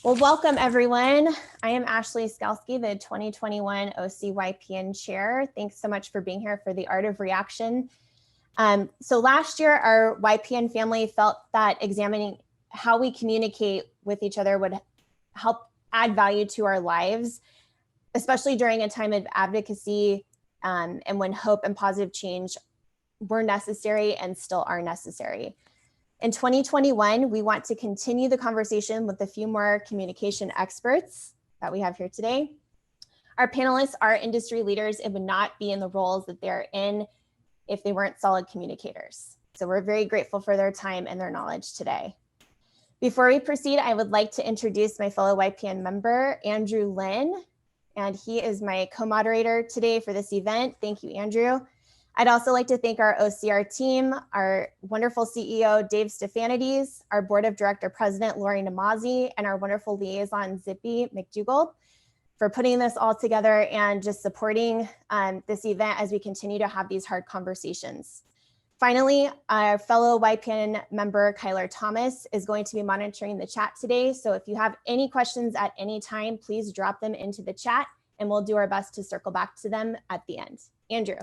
Well, welcome everyone. I am Ashley Skalski, the 2021 OC YPN Chair. Thanks so much for being here for the Art of Reaction. So last year, our YPN family felt that examining how we communicate with each other would help add value to our lives, especially during a time of advocacy and when hope and positive change were necessary and still are necessary. In 2021, we want to continue the conversation with a few more communication experts that we have here today. Our panelists are industry leaders and would not be in the roles that they're in if they weren't solid communicators. So we're very grateful for their time and their knowledge today. Before we proceed, I would like to introduce my fellow YPN member, Andrew Lynn, and he is my co-moderator today for this event. Thank you, Andrew. I'd also like to thank our OCR team, our wonderful CEO, Dave Stefanides, our board of director president, Lori Namazi, and our wonderful liaison, Zippy McDougall, for putting this all together and just supporting this event as we continue to have these hard conversations. Finally, our fellow YPN member, Kyler Thomas, is going to be monitoring the chat today. So if you have any questions at any time, please drop them into the chat and we'll do our best to circle back to them at the end. Andrew.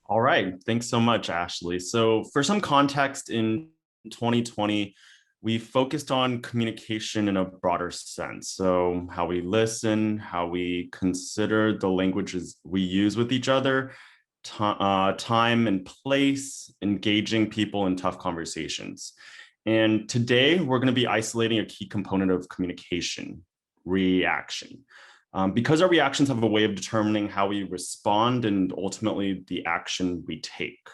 All right, thanks so much, Ashley. So for some context, in 2020, we focused on communication in a broader sense. So how we listen, how we consider the languages we use with each other, time and place, engaging people in tough conversations. And today we're going to be isolating a key component of communication, reaction. Because our reactions have a way of determining how we respond and ultimately the action we take.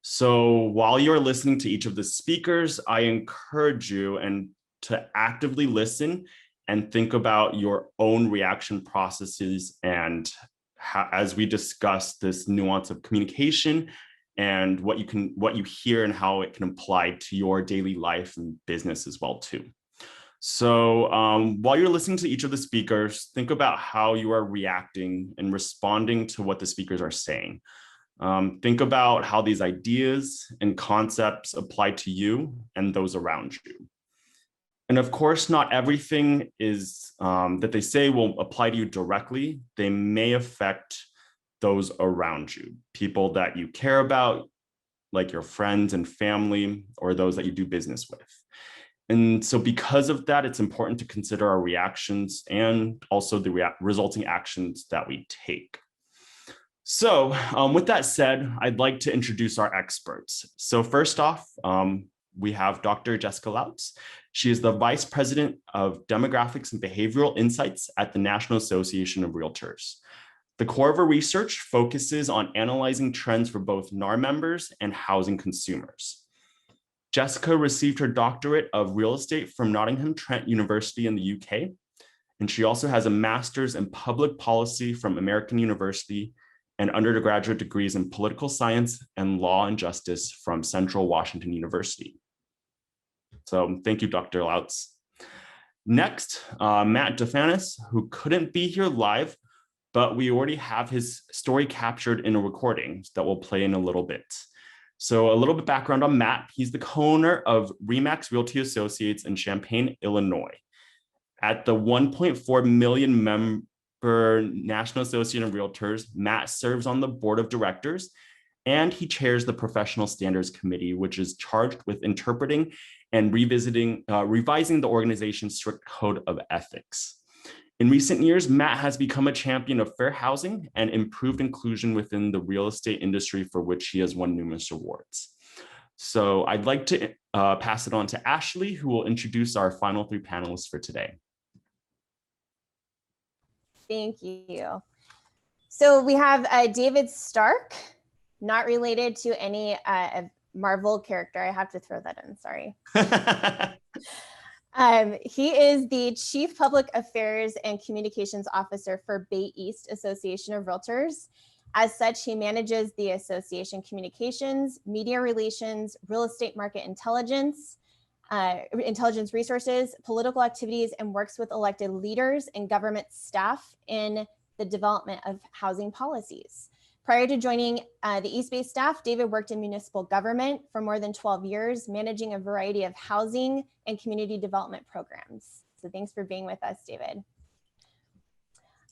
So while you're listening to each of the speakers, I encourage you to actively listen and think about your own reaction processes and as we discuss this nuance of communication and what you hear and how it can apply to your daily life and business as well too. So while you're listening to each of the speakers, think about how you are reacting and responding to what the speakers are saying. Think about how these ideas and concepts apply to you and those around you. And of course, not everything is that they say will apply to you directly. They may affect those around you, people that you care about, like your friends and family, or those that you do business with. And so because of that, it's important to consider our reactions and also the resulting actions that we take. So with that said, I'd like to introduce our experts. So first off, we have Dr. Jessica Lautz. She is the Vice President of Demographics and Behavioral Insights at the National Association of Realtors. The core of her research focuses on analyzing trends for both NAR members and housing consumers. Jessica received her doctorate of real estate from Nottingham Trent University in the UK, and she also has a master's in public policy from American University and undergraduate degrees in political science and law and justice from Central Washington University. So thank you, Dr. Lautz. Next, Matt Defanus, who couldn't be here live, but we already have his story captured in a recording that we'll play in a little bit. So a little bit background on Matt. He's the co-owner of Remax Realty Associates in Champaign, Illinois. At the 1.4 million member National Association of Realtors, Matt serves on the board of directors, and he chairs the Professional Standards Committee, which is charged with interpreting and revising the organization's strict code of ethics. In recent years, Matt has become a champion of fair housing and improved inclusion within the real estate industry, for which he has won numerous awards. So I'd like to pass it on to Ashley, who will introduce our final three panelists for today. Thank you. So we have David Stark, not related to any Marvel character. I have to throw that in, sorry. He is the Chief Public Affairs and Communications Officer for Bay East Association of Realtors. As such, he manages the association communications, media relations, real estate market intelligence, intelligence resources, political activities, and works with elected leaders and government staff in the development of housing policies. Prior to joining the East Bay staff, David worked in municipal government for more than 12 years, managing a variety of housing and community development programs. So thanks for being with us, David.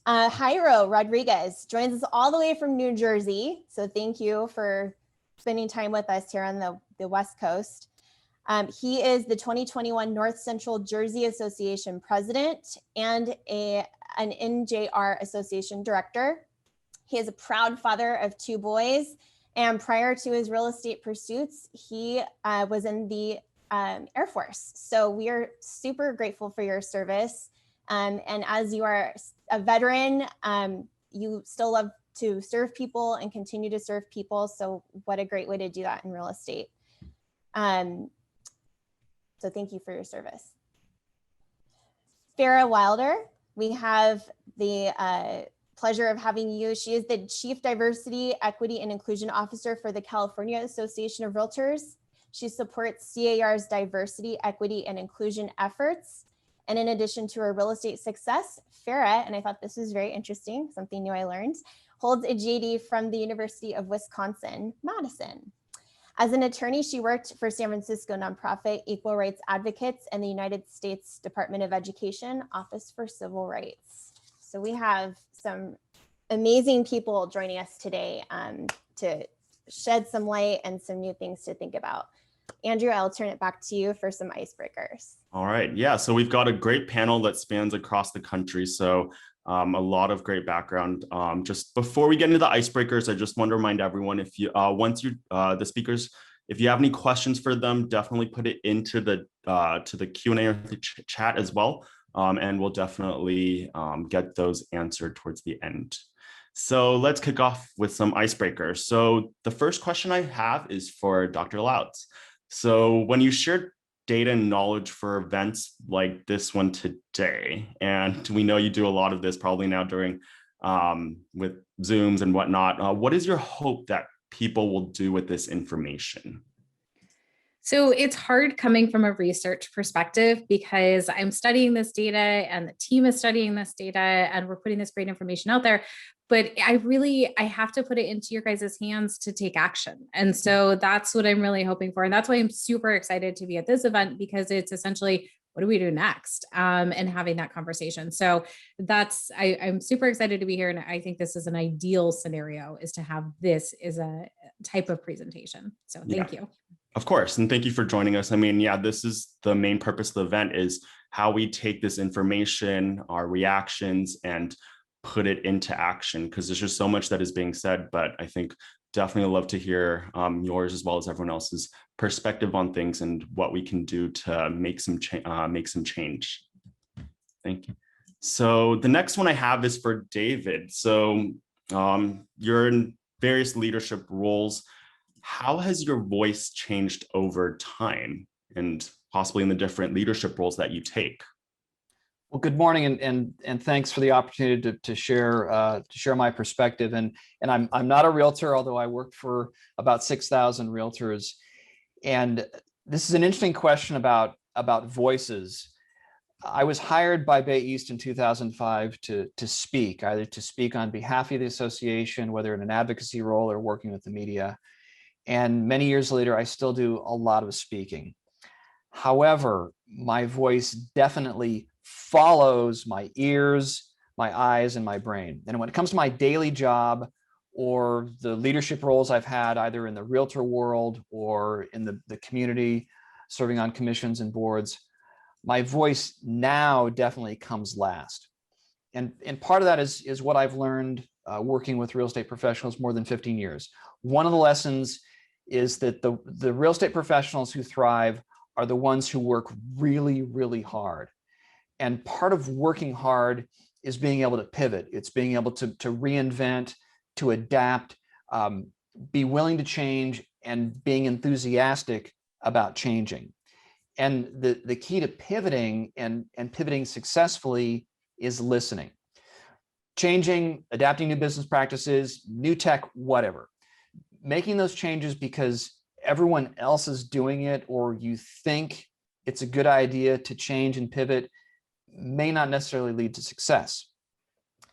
Jairo Rodriguez joins us all the way from New Jersey. So thank you for spending time with us here on the West Coast. He is the 2021 North Central Jersey Association President and an NJR Association Director. He is a proud father of 2 boys. And prior to his real estate pursuits, he was in the Air Force. So we are super grateful for your service. And as you are a veteran, you still love to serve people and continue to serve people. So what a great way to do that in real estate. So thank you for your service. Farah Wilder, we have the pleasure of having you. She is the Chief Diversity, Equity, and Inclusion Officer for the California Association of Realtors. She supports CAR's diversity, equity, and inclusion efforts. And in addition to her real estate success, Farah, and I thought this was very interesting, something new I learned, holds a JD from the University of Wisconsin-Madison. As an attorney, she worked for San Francisco nonprofit Equal Rights Advocates and the United States Department of Education Office for Civil Rights. So we have some amazing people joining us today to shed some light and some new things to think about. Andrew, I'll turn it back to you for some icebreakers. All right. Yeah. So we've got a great panel that spans across the country. So a lot of great background. Just before we get into the icebreakers, I just want to remind everyone, if you the speakers, if you have any questions for them, definitely put it into the to the Q&A or the chat as well. And we'll definitely get those answered towards the end. So let's kick off with some icebreakers. So the first question I have is for Dr. Louts. So when you share data and knowledge for events like this one today, and we know you do a lot of this probably now during with Zooms and whatnot, what is your hope that people will do with this information? So it's hard coming from a research perspective because I'm studying this data and the team is studying this data and we're putting this great information out there. But I have to put it into your guys' hands to take action. And so that's what I'm really hoping for. And that's why I'm super excited to be at this event, because it's essentially, what do we do next? And having that conversation. So I'm super excited to be here. And I think this is an ideal scenario, is to have this as a type of presentation. So thank you. Of course. And thank you for joining us. I mean, yeah, this is the main purpose of the event, is how we take this information, our reactions, and put it into action, because there's just so much that is being said. But I think definitely love to hear yours as well as everyone else's perspective on things and what we can do to make some change. Thank you. So the next one I have is for David. So you're in various leadership roles. How has your voice changed over time, and possibly in the different leadership roles that you take? Well, good morning, and thanks for the opportunity to share my perspective. And I'm not a realtor, although I worked for about 6,000 realtors. And this is an interesting question about voices. I was hired by Bay East in 2005 to speak, either to speak on behalf of the association, whether in an advocacy role or working with the media. And many years later, I still do a lot of speaking. However, my voice definitely follows my ears, my eyes, and my brain. And when it comes to my daily job or the leadership roles I've had, either in the realtor world or in the community, serving on commissions and boards, my voice now definitely comes last. And part of that is what I've learned working with real estate professionals more than 15 years. One of the lessons is that the real estate professionals who thrive are the ones who work really, really hard. And part of working hard is being able to pivot. It's being able to reinvent, to adapt, be willing to change, and being enthusiastic about changing. And the key to pivoting and pivoting successfully is listening. Changing, adapting new business practices, new tech, whatever. Making those changes because everyone else is doing it, or you think it's a good idea to change and pivot, may not necessarily lead to success.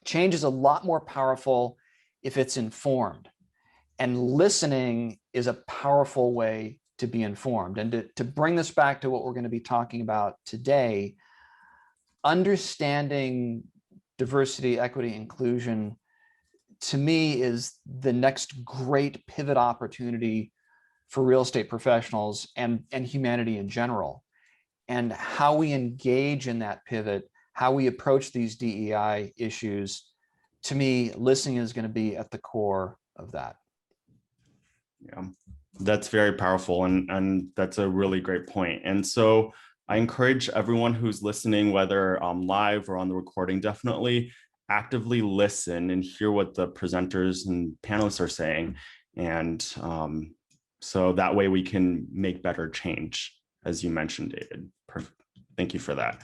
Change is a lot more powerful if it's informed. And listening is a powerful way to be informed. And to bring this back to what we're going to be talking about today, understanding diversity, equity, inclusion, to me, is the next great pivot opportunity for real estate professionals and humanity in general. And how we engage in that pivot, how we approach these DEI issues, to me, listening is going to be at the core of that. Yeah, that's very powerful. And that's a really great point. And so I encourage everyone who's listening, whether live or on the recording, definitely actively listen and hear what the presenters and panelists are saying. And so that way we can make better change, as you mentioned, David. Perfect. Thank you for that.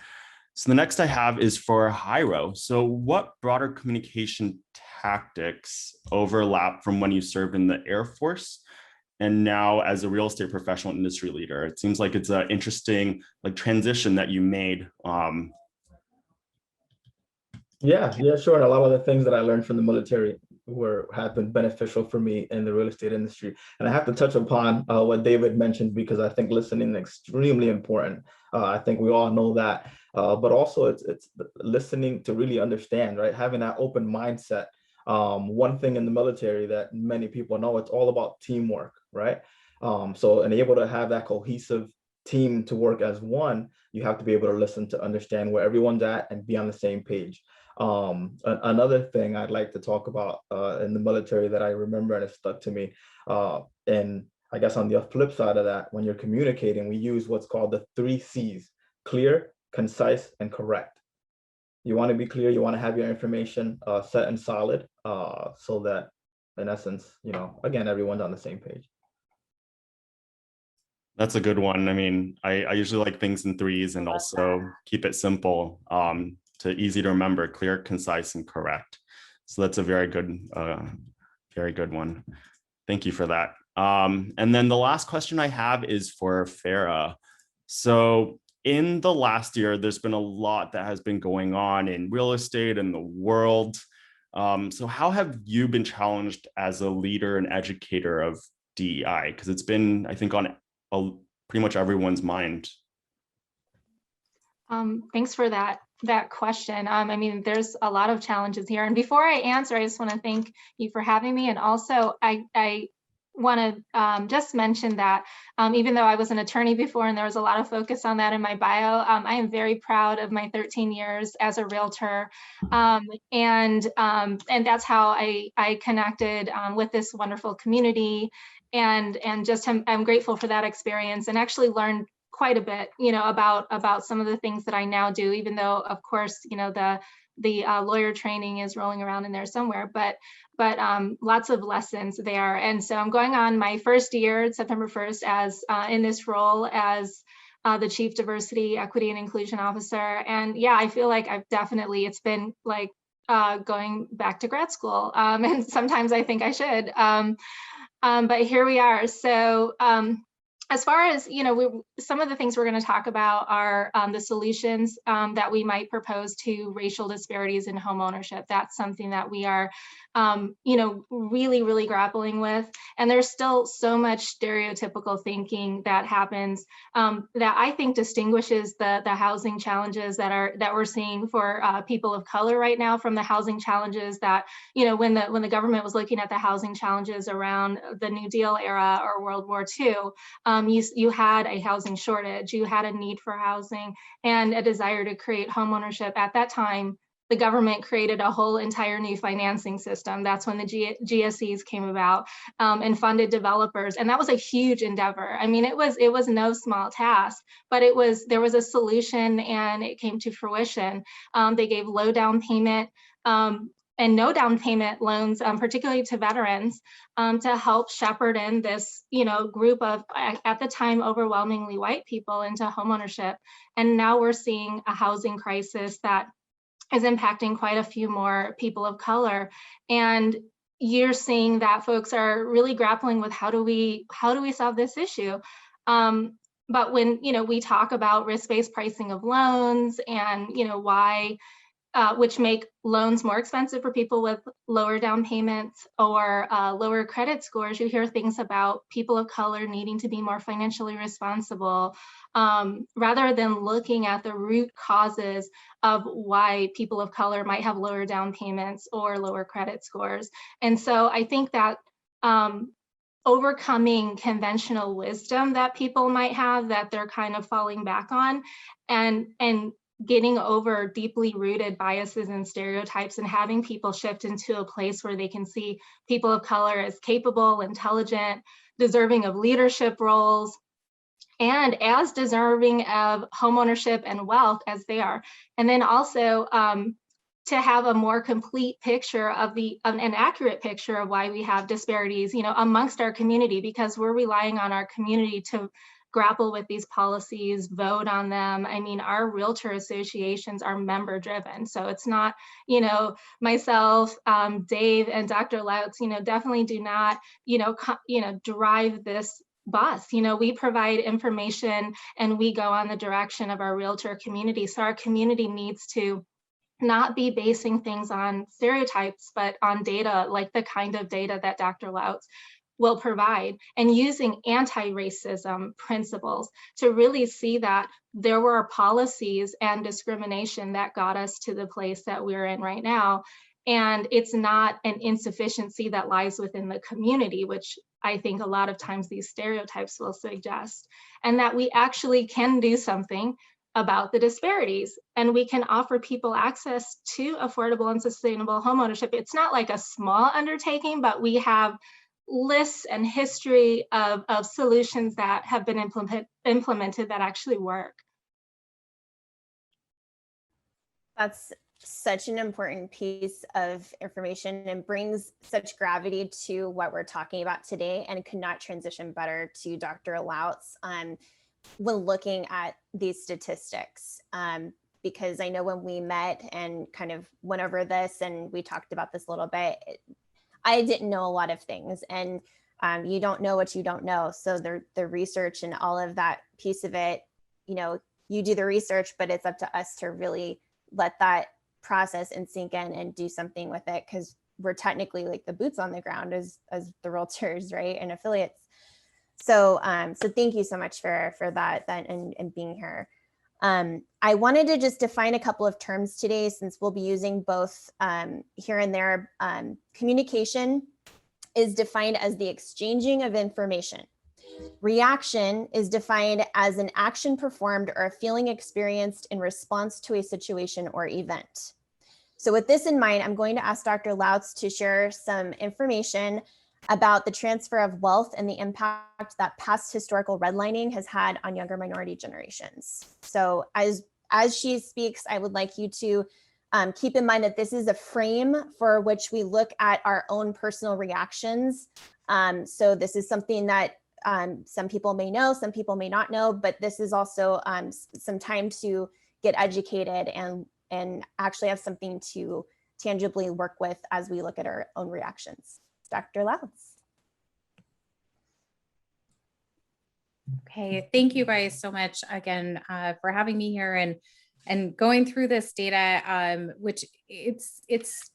So the next I have is for Jairo. So what broader communication tactics overlap from when you served in the Air Force and now as a real estate professional industry leader? It seems like it's an interesting transition that you made. Yeah, sure. And a lot of the things that I learned from the military have been beneficial for me in the real estate industry. And I have to touch upon what David mentioned, because I think listening is extremely important. I think we all know that, but also it's listening to really understand, right? Having that open mindset. One thing in the military that many people know, it's all about teamwork, right? So, and able to have that cohesive team to work as one, you have to be able to listen to understand where everyone's at and be on the same page. Another thing I'd like to talk about in the military that I remember and it stuck to me, and I guess on the flip side of that, when you're communicating, we use what's called the 3 C's: clear, concise, and correct. You want to be clear, you want to have your information set and solid, so that in essence, again, everyone's on the same page. That's a good one. I mean, I usually like things in 3s and also keep it simple, to easy to remember: clear, concise, and correct. So that's a very good one. Thank you for that. And then the last question I have is for Farah. So in the last year, there's been a lot that has been going on in real estate and the world. So how have you been challenged as a leader and educator of DEI? Because it's been, I think, on pretty much everyone's mind. Thanks for that question. I mean, there's a lot of challenges here. And before I answer, I just want to thank you for having me. And also, I want to just mention that even though I was an attorney before and there was a lot of focus on that in my bio, I am very proud of my 13 years as a realtor. And that's how I connected with this wonderful community. And just I'm grateful for that experience and actually learned quite a bit, about some of the things that I now do, even though, of course, the lawyer training is rolling around in there somewhere, but lots of lessons there. And so I'm going on my first year, September 1st, as in this role as the Chief Diversity, Equity, and Inclusion Officer. And yeah, I feel like it's been like going back to grad school. And sometimes I think I should, but here we are. So as far as, some of the things we're going to talk about are the solutions that we might propose to racial disparities in home ownership. That's something that we are, really, really grappling with. And there's still so much stereotypical thinking that happens that I think distinguishes the housing challenges that we're seeing for people of color right now from the housing challenges that, when the government was looking at the housing challenges around the New Deal era or World War II, you had a housing shortage, you had a need for housing and a desire to create homeownership. At that time, the government created a whole entire new financing system. That's when the GSEs came about and funded developers. And that was a huge endeavor. I mean, it was no small task, but there was a solution and it came to fruition. They gave low down payment and no down payment loans, particularly to veterans, to help shepherd in this, group of, at the time, overwhelmingly white people into homeownership. And now we're seeing a housing crisis that is impacting quite a few more people of color. And you're seeing that folks are really grappling with how do we solve this issue? But when, we talk about risk-based pricing of loans and, why which make loans more expensive for people with lower down payments or lower credit scores. You hear things about people of color needing to be more financially responsible, rather than looking at the root causes of why people of color might have lower down payments or lower credit scores. And so I think that overcoming conventional wisdom that people might have that they're kind of falling back on, and getting over deeply rooted biases and stereotypes, and having people shift into a place where they can see people of color as capable, intelligent, deserving of leadership roles, and as deserving of homeownership and wealth as they are. And then also to have a more complete picture of an accurate picture of why we have disparities, amongst our community, because we're relying on our community to grapple with these policies, vote on them. I mean, our realtor associations are member driven. So it's not, myself, Dave and Dr. Lautz, definitely do not, drive this bus. We provide information and we go on the direction of our realtor community. So our community needs to not be basing things on stereotypes, but on data, like the kind of data that Dr. Lautz will provide, and using anti-racism principles to really see that there were policies and discrimination that got us to the place that we're in right now. And it's not an insufficiency that lies within the community, which I think a lot of times these stereotypes will suggest, and that we actually can do something about the disparities, and we can offer people access to affordable and sustainable homeownership. It's not like a small undertaking, but we have lists and history of solutions that have been implemented that actually work. That's such an important piece of information and brings such gravity to what we're talking about today, and could not transition better to Dr. Lautz when looking at these statistics. Because I know when we met and kind of went over this and we talked about this a little bit, I didn't know a lot of things, and you don't know what you don't know. So the research and all of that piece of it, you do the research, but it's up to us to really let that process and sink in and do something with it, because we're technically like the boots on the ground as the realtors, right, and affiliates. So so thank you so much for that and being here. I wanted to just define a couple of terms today, since we'll be using both here and there. Communication is defined as the exchanging of information. Reaction is defined as an action performed or a feeling experienced in response to a situation or event. So with this in mind, I'm going to ask Dr. Lautz to share some information about the transfer of wealth and the impact that past historical redlining has had on younger minority generations. So as she speaks, I would like you to keep in mind that this is a frame for which we look at our own personal reactions. So this is something that some people may know, some people may not know, but this is also some time to get educated and actually have something to tangibly work with as we look at our own reactions. Dr. Lautz. Okay, thank you guys so much again for having me here and going through this data, which it's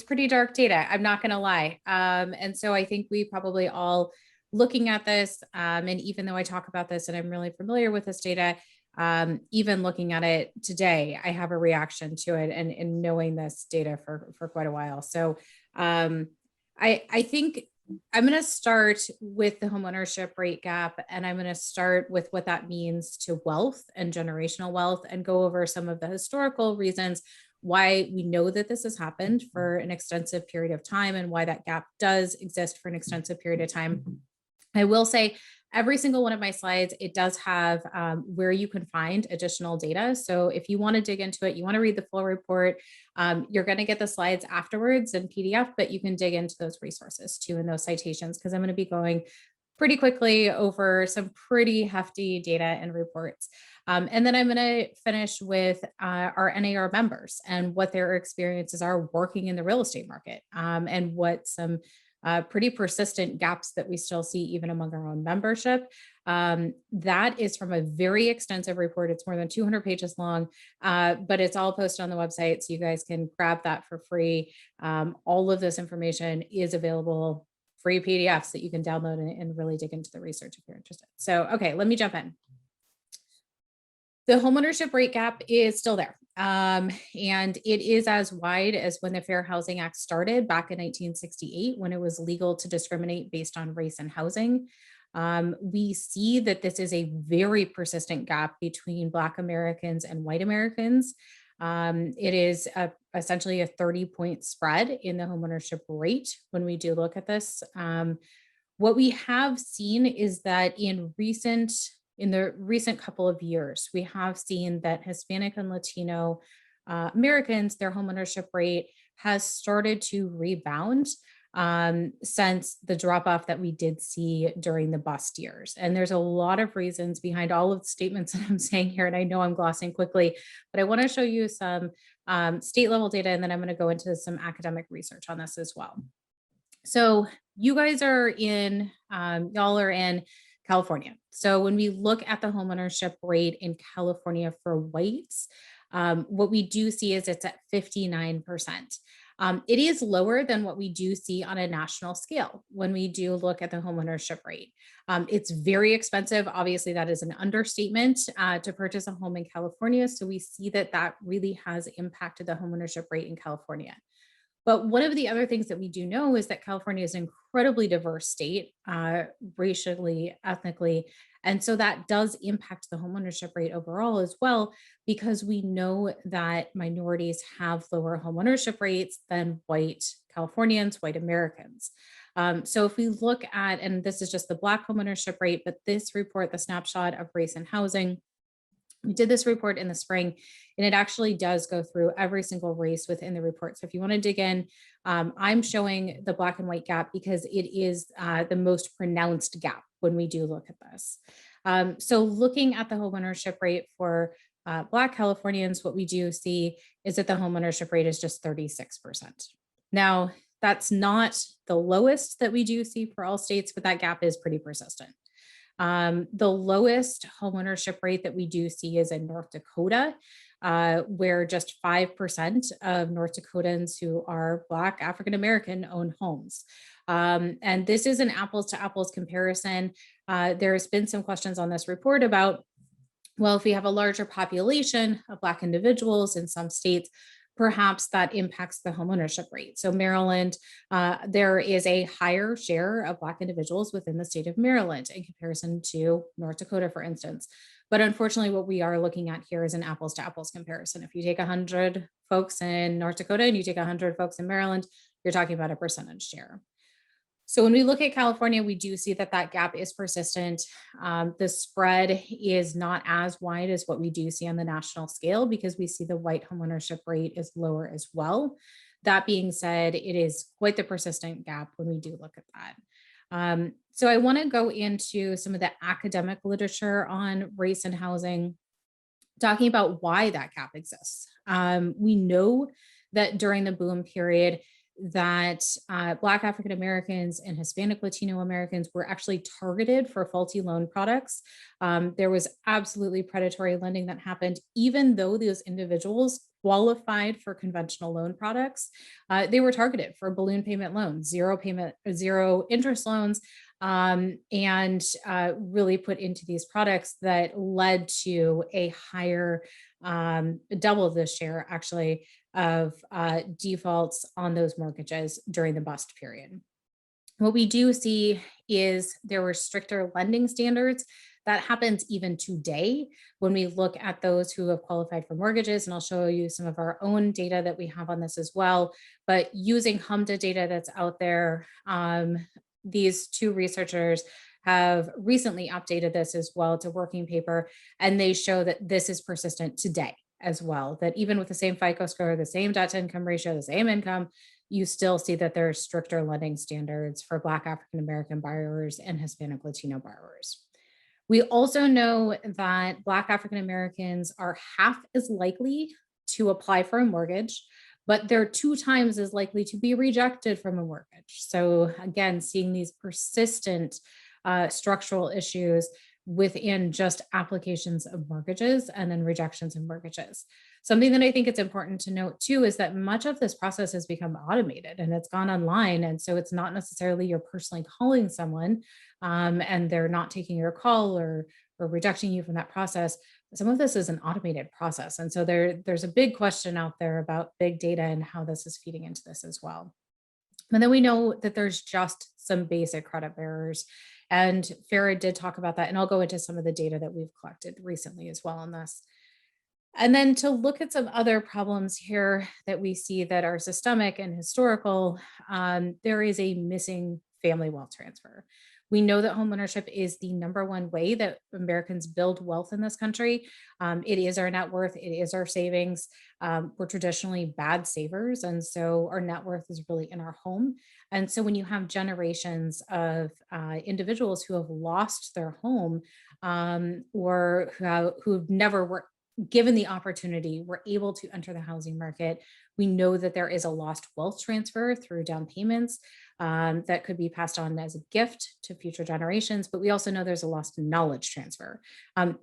pretty dark data, I'm not going to lie. And so I think we probably all looking at this, and even though I talk about this and I'm really familiar with this data, even looking at it today, I have a reaction to it and knowing this data for quite a while. So I think I'm going to start with the homeownership rate gap, and I'm going to start with what that means to wealth and generational wealth, and go over some of the historical reasons why we know that this has happened for an extensive period of time and why that gap does exist for an extensive period of time. I will say every single one of my slides, it does have where you can find additional data. So if you want to dig into it, you want to read the full report, you're going to get the slides afterwards in PDF, but you can dig into those resources too and those citations, because I'm going to be going pretty quickly over some pretty hefty data and reports. And then I'm going to finish with our NAR members and what their experiences are working in the real estate market, and what some pretty persistent gaps that we still see even among our own membership. That is from a very extensive report. It's more than 200 pages long, but it's all posted on the website, so you guys can grab that for free. All of this information is available, free PDFs that you can download and really dig into the research if you're interested. So, okay, let me jump in. The homeownership rate gap is still there. And it is as wide as when the Fair Housing Act started back in 1968, when it was legal to discriminate based on race and housing. We see that this is a very persistent gap between Black Americans and white Americans. It is essentially a 30-point spread in the homeownership rate when we do look at this. What we have seen is that in the recent couple of years, we have seen that Hispanic and Latino Americans, their homeownership rate has started to rebound since the drop off that we did see during the bust years. And there's a lot of reasons behind all of the statements that I'm saying here. And I know I'm glossing quickly, but I want to show you some state level data, and then I'm going to go into some academic research on this as well. So you guys are in, y'all are in California. So when we look at the homeownership rate in California for whites, what we do see is it's at 59%. It is lower than what we do see on a national scale when we do look at the homeownership rate. It's very expensive. Obviously, that is an understatement to purchase a home in California. So we see that that really has impacted the homeownership rate in California. But one of the other things that we do know is that California is an incredibly diverse state, racially, ethnically. And so that does impact the homeownership rate overall as well, because we know that minorities have lower homeownership rates than white Californians, white Americans. So if we look at, and this is just the Black homeownership rate, but this report, the snapshot of race and housing, we did this report in the spring, and it actually does go through every single race within the report. So if you want to dig in, I'm showing the Black and white gap because it is the most pronounced gap when we do look at this. So looking at the homeownership rate for Black Californians, what we do see is that the homeownership rate is just 36%. Now, that's not the lowest that we do see for all states, but that gap is pretty persistent. The lowest homeownership rate that we do see is in North Dakota, where just 5% of North Dakotans who are Black African-American own homes. And this is an apples to apples comparison. There's been some questions on this report about, well, if we have a larger population of Black individuals in some states, perhaps that impacts the homeownership rate. So Maryland, there is a higher share of Black individuals within the state of Maryland in comparison to North Dakota, for instance. But unfortunately, what we are looking at here is an apples to apples comparison. If you take 100 folks in North Dakota and you take 100 folks in Maryland, you're talking about a percentage share. So when we look at California, we do see that that gap is persistent. The spread is not as wide as what we do see on the national scale, because we see the white homeownership rate is lower as well. That being said, it is quite the persistent gap when we do look at that. So I want to go into some of the academic literature on race and housing, talking about why that gap exists. We know that during the boom period, that Black African Americans and Hispanic Latino Americans were actually targeted for faulty loan products. There was absolutely predatory lending that happened, even though those individuals qualified for conventional loan products. They were targeted for balloon payment loans, zero interest loans, and really put into these products that led to a higher, double the share actually, of defaults on those mortgages during the bust period. What we do see is there were stricter lending standards. That happens even today when we look at those who have qualified for mortgages, and I'll show you some of our own data that we have on this as well. But using HMDA data that's out there, these two researchers have recently updated this as well to working paper, and they show that this is persistent today as well, that even with the same FICO score, the same debt to income ratio, the same income, you still see that there are stricter lending standards for Black African-American borrowers and Hispanic Latino borrowers. We also know that Black African-Americans are half as likely to apply for a mortgage, but they're 2 times as likely to be rejected from a mortgage. So again, seeing these persistent structural issues within just applications of mortgages and then rejections of mortgages. Something that I think it's important to note too is that much of this process has become automated and it's gone online. And so it's not necessarily you're personally calling someone and they're not taking your call or rejecting you from that process. Some of this is an automated process. And so there's a big question out there about big data and how this is feeding into this as well. And then we know that there's just some basic credit barriers. And Farah did talk about that. And I'll go into some of the data that we've collected recently as well on this. And then to look at some other problems here that we see that are systemic and historical, there is a missing family wealth transfer. We know that homeownership is the #1 way that Americans build wealth in this country. It is our net worth, it is our savings. We're traditionally bad savers, and so our net worth is really in our home. And so when you have generations of individuals who have lost their home or who've never were given the opportunity, were able to enter the housing market, we know that there is a lost wealth transfer through down payments that could be passed on as a gift to future generations. But we also know there's a lost knowledge transfer.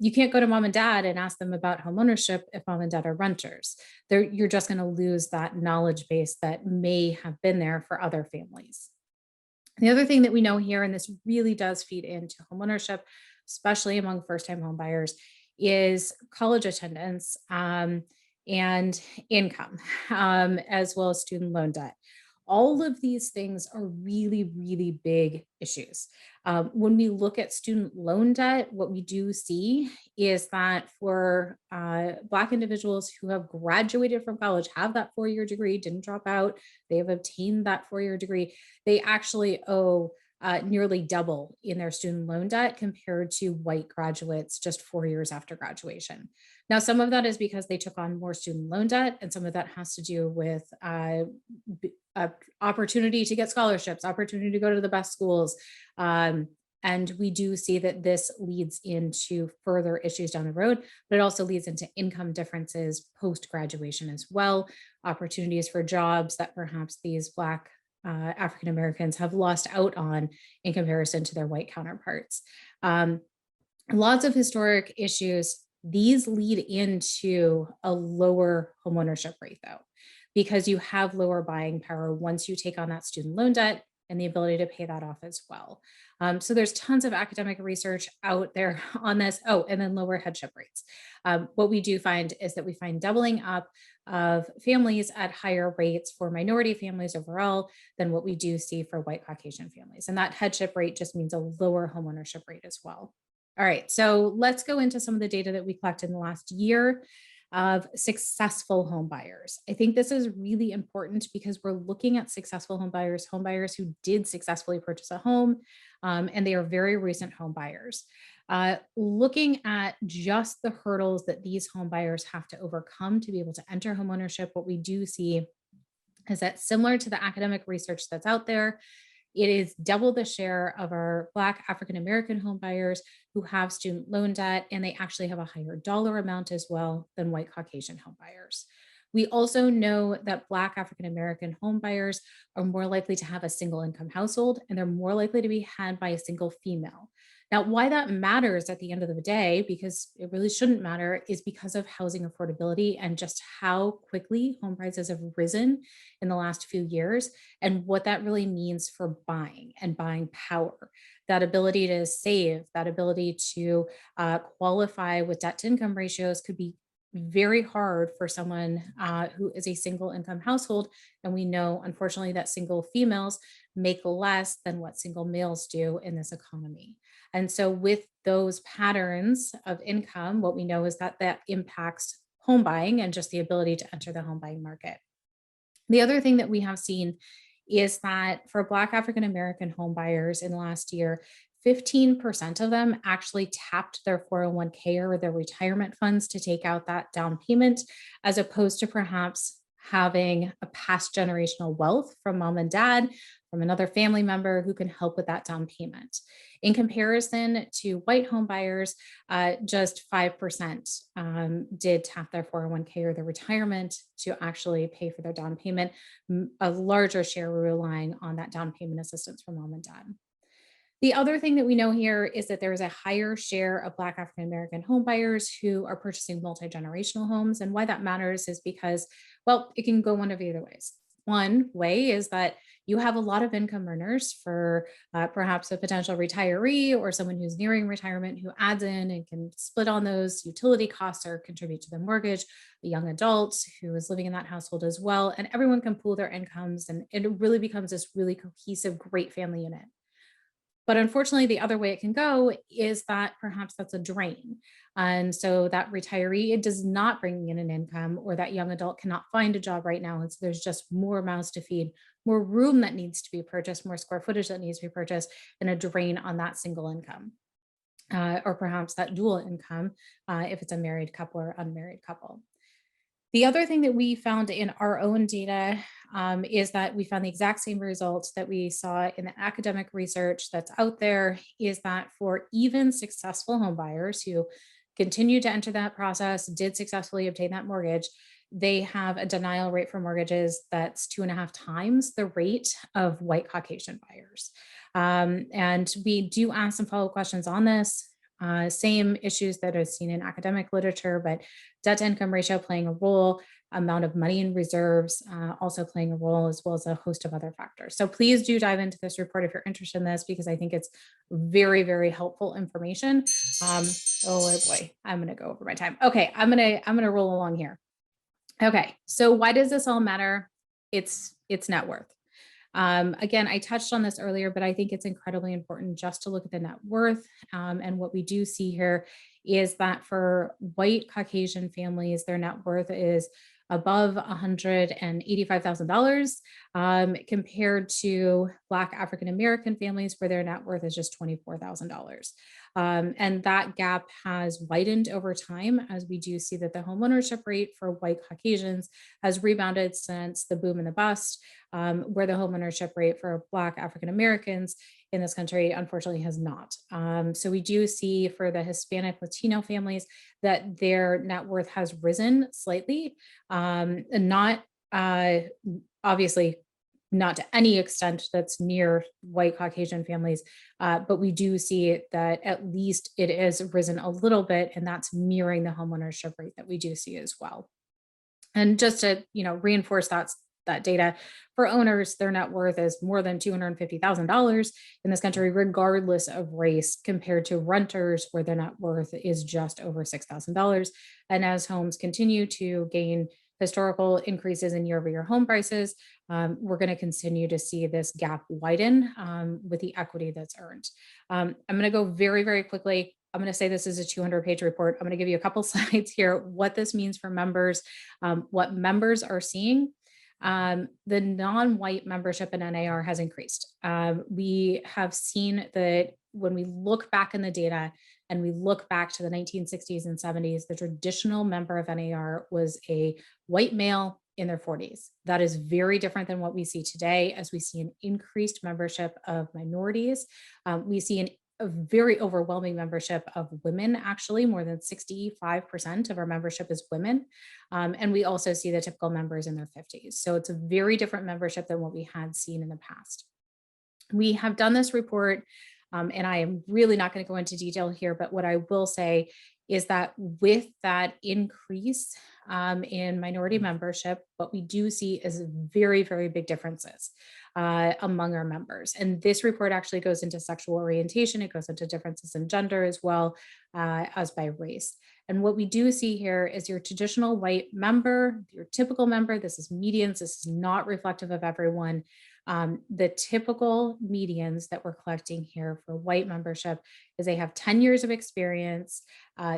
You can't go to mom and dad and ask them about homeownership if mom and dad are renters. You're just going to lose that knowledge base that may have been there for other families. The other thing that we know here, and this really does feed into homeownership, especially among first-time homebuyers, is college attendance and income, as well as student loan debt. All of these things are really, really big issues. When we look at student loan debt, what we do see is that for Black individuals who have graduated from college, have that 4-year degree, didn't drop out, they have obtained that 4-year degree, they actually owe nearly double in their student loan debt compared to white graduates just 4 years after graduation. Now, some of that is because they took on more student loan debt, and some of that has to do with opportunity to get scholarships, opportunity to go to the best schools. And we do see that this leads into further issues down the road, but it also leads into income differences post-graduation as well, opportunities for jobs that perhaps these Black African Americans have lost out on in comparison to their white counterparts. Lots of historic issues. These lead into a lower homeownership rate though, because you have lower buying power once you take on that student loan debt and the ability to pay that off as well. So there's tons of academic research out there on this. Oh, and then lower headship rates. What we do find is that we find doubling up of families at higher rates for minority families overall than what we do see for white Caucasian families. And that headship rate just means a lower homeownership rate as well. All right, so let's go into some of the data that we collected in the last year of successful home buyers. I think this is really important because we're looking at successful home buyers who did successfully purchase a home, and they are very recent home buyers. Looking at just the hurdles that these home buyers have to overcome to be able to enter homeownership, what we do see is that similar to the academic research that's out there, it is double the share of our Black African American home buyers who have student loan debt, and they actually have a higher dollar amount as well than white Caucasian home buyers. We also know that Black African American home buyers are more likely to have a single income household, and they're more likely to be had by a single female. Now, why that matters at the end of the day, because it really shouldn't matter, is because of housing affordability and just how quickly home prices have risen in the last few years and what that really means for buying and buying power. That ability to save, that ability to qualify with debt to income ratios could be very hard for someone who is a single income household. And we know, unfortunately, that single females make less than what single males do in this economy. And so with those patterns of income, what we know is that that impacts home buying and just the ability to enter the home buying market. The other thing that we have seen is that for Black African American home buyers in the last year, 15% of them actually tapped their 401k or their retirement funds to take out that down payment, as opposed to perhaps having a past generational wealth from mom and dad, from another family member who can help with that down payment. In comparison to white home buyers, just 5% did tap their 401k or their retirement to actually pay for their down payment. A larger share were relying on that down payment assistance from mom and dad. The other thing that we know here is that there is a higher share of Black African American homebuyers who are purchasing multi-generational homes. And why that matters is because, well, it can go one of either ways. One way is that you have a lot of income earners for perhaps a potential retiree or someone who's nearing retirement who adds in and can split on those utility costs or contribute to the mortgage, a young adult who is living in that household as well. And everyone can pool their incomes, and it really becomes this really cohesive, great family unit. But unfortunately, the other way it can go is that perhaps that's a drain. And so that retiree, it does not bring in an income, or that young adult cannot find a job right now. And so there's just more mouths to feed, more room that needs to be purchased, more square footage that needs to be purchased, and a drain on that single income. Or perhaps that dual income, if it's a married couple or unmarried couple. The other thing that we found in our own data is that we found the exact same results that we saw in the academic research that's out there, is that for even successful home buyers who continue to enter that process, did successfully obtain that mortgage, they have a denial rate for mortgages that's 2.5 times the rate of white Caucasian buyers. And we do ask some follow-up questions on this. Same issues that are seen in academic literature, but debt to income ratio playing a role, amount of money in reserves also playing a role, as well as a host of other factors. So please do dive into this report if you're interested in this, because I think it's very, very helpful information. Oh boy, I'm going to go over my time. Okay, I'm going to roll along here. Okay, so why does this all matter? It's net worth. Again, I touched on this earlier, but I think it's incredibly important just to look at the net worth. And what we do see here is that for white Caucasian families, their net worth is above $185,000 compared to Black African American families where their net worth is just $24,000. And that gap has widened over time, as we do see that the homeownership rate for white Caucasians has rebounded since the boom and the bust, where the homeownership rate for Black African Americans in this country, unfortunately, has not. So we do see for the Hispanic Latino families that their net worth has risen slightly, and not obviously not to any extent that's near white Caucasian families, but we do see that at least it has risen a little bit, and that's mirroring the homeownership rate that we do see as well. And just to reinforce that data, for owners, their net worth is more than $250,000 in this country, regardless of race, compared to renters where their net worth is just over $6,000. And as homes continue to gain historical increases in year-over-year home prices, we're going to continue to see this gap widen with the equity that's earned. I'm going to go very, very quickly. I'm going to say this is a 200-page report. I'm going to give you a couple slides here, what this means for members, what members are seeing. The non-white membership in NAR has increased. We have seen that when we look back in the data and we look back to the 1960s and 70s, the traditional member of NAR was a white male in their 40s. That is very different than what we see today, as we see an increased membership of minorities. We see a very overwhelming membership of women, actually more than 65% of our membership is women. And we also see the typical members in their 50s. So it's a very different membership than what we had seen in the past. We have done this report, and I am really not going to go into detail here, but what I will say is that with that increase in minority membership, what we do see is very, very big differences among our members. And this report actually goes into sexual orientation. It goes into differences in gender as well as by race. And what we do see here is your traditional white member, your typical member. This is medians. This is not reflective of everyone. The typical medians that we're collecting here for white membership is they have 10 years of experience.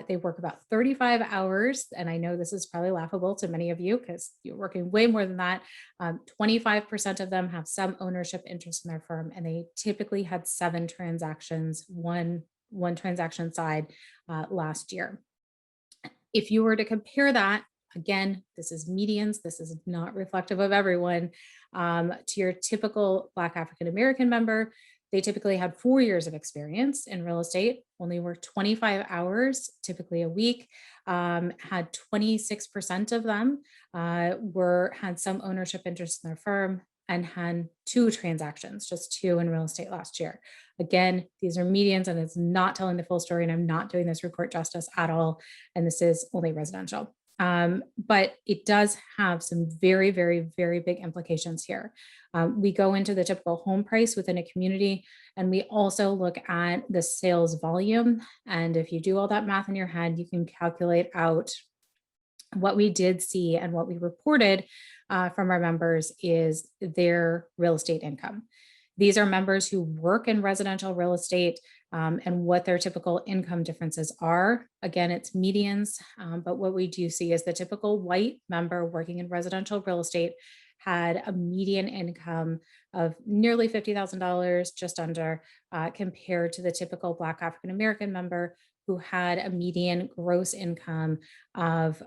They work about 35 hours. And I know this is probably laughable to many of you because you're working way more than that. 25% of them have some ownership interest in their firm, and they typically had 7 transactions, one transaction side last year. If you were to compare that, again, this is medians, this is not reflective of everyone, to your typical Black African American member, they typically had 4 years of experience in real estate, only worked 25 hours, typically a week, had 26% of them had some ownership interest in their firm, and had 2 transactions, just 2 in real estate last year. Again, these are medians and it's not telling the full story, and I'm not doing this report justice at all. And this is only residential. But it does have some very, very, very big implications here. We go into the typical home price within a community, and we also look at the sales volume. And if you do all that math in your head, you can calculate out what we did see, and what we reported from our members is their real estate income. These are members who work in residential real estate, and what their typical income differences are. Again, it's medians, but what we do see is the typical white member working in residential real estate had a median income of nearly $50,000, just under, compared to the typical Black African American member who had a median gross income of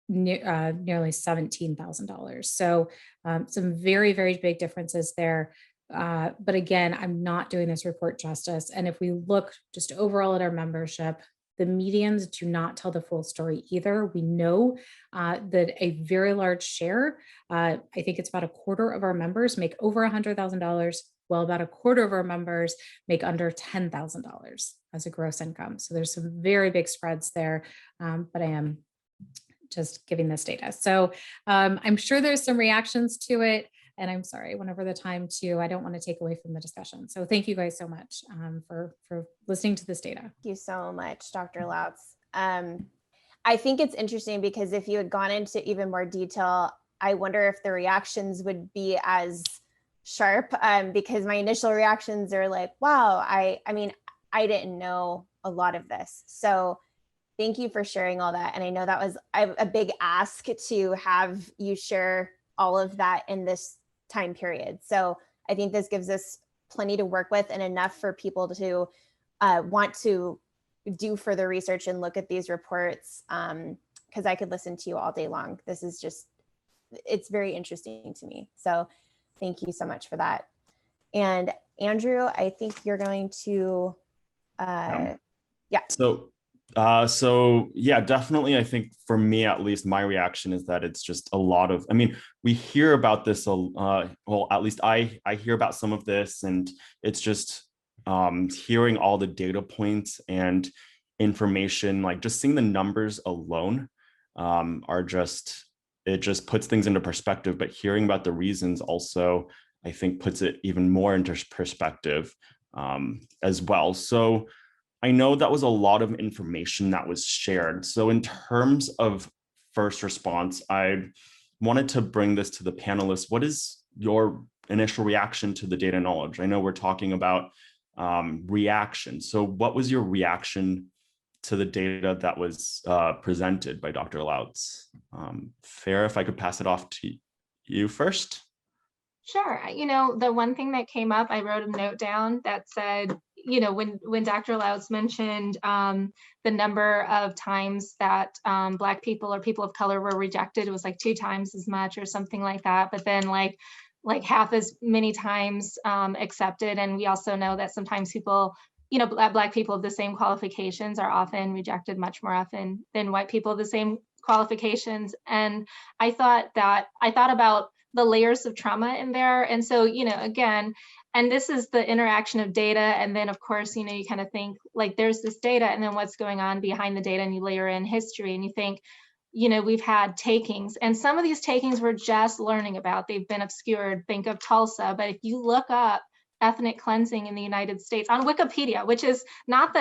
nearly $17,000. So some very, very big differences there. But again, I'm not doing this report justice. And if we look just overall at our membership, the medians do not tell the full story either. We know that a very large share, I think it's about a quarter of our members make over $100,000. Well, about a quarter of our members make under $10,000 as a gross income. So there's some very big spreads there, but I am just giving this data. So I'm sure there's some reactions to it. And I'm sorry, I went over the time too. I don't want to take away from the discussion. So thank you guys so much for listening to this data. Thank you so much, Dr. Lautz. I think it's interesting because if you had gone into even more detail, I wonder if the reactions would be as sharp, because my initial reactions are like, wow, I mean, I didn't know a lot of this. So thank you for sharing all that. And I know that was a big ask to have you share all of that in this time period. So I think this gives us plenty to work with and enough for people to want to do further research and look at these reports, because I could listen to you all day long. This is just, it's very interesting to me. So thank you so much for that. And Andrew, I think you're going to, yeah. So yeah, definitely. I think for me, at least, my reaction is that it's just a lot of, I mean, we hear about this, well, at least I hear about some of this, and it's just hearing all the data points and information, like just seeing the numbers alone are just, it just puts things into perspective, but hearing about the reasons also, I think, puts it even more into perspective as well. So I know that was a lot of information that was shared. So in terms of first response, I wanted to bring this to the panelists. What is your initial reaction to the data knowledge? I know we're talking about reaction. So what was your reaction to the data that was presented by Dr. Lautz? Farah, if I could pass it off to you first. Sure. You know, the one thing that came up, I wrote a note down that said, you know, when Dr. Lautz mentioned the number of times that Black people or people of color were rejected, it was like 2 times as much or something like that. But then like half as many times accepted. And we also know that sometimes people, you know, Black people of the same qualifications are often rejected much more often than white people of the same qualifications. And I thought about the layers of trauma in there. And so, you know, again, and this is the interaction of data. And then of course, you know, you kind of think like there's this data and then what's going on behind the data, and you layer in history and you think, you know, we've had takings, and some of these takings we're just learning about. They've been obscured. Think of Tulsa. But if you look up ethnic cleansing in the United States on Wikipedia, which is not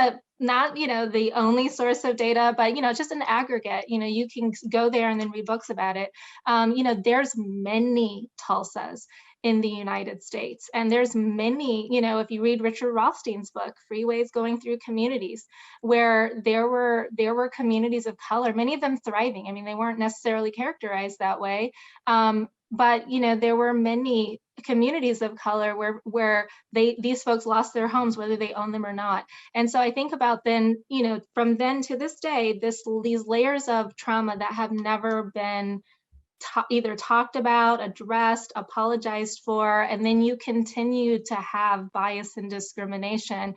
you know, the only source of data, but, you know, just an aggregate, you know, you can go there and then read books about it. You know, there's many Tulsas in the United States. And there's many, you know, if you read Richard Rothstein's book, Freeways Going Through Communities, where there were communities of color, many of them thriving. I mean, they weren't necessarily characterized that way. But, you know, there were many communities of color where these folks lost their homes, whether they own them or not. And so I think about then, you know, from then to this day, these layers of trauma that have never been either talked about, addressed, apologized for, and then you continue to have bias and discrimination.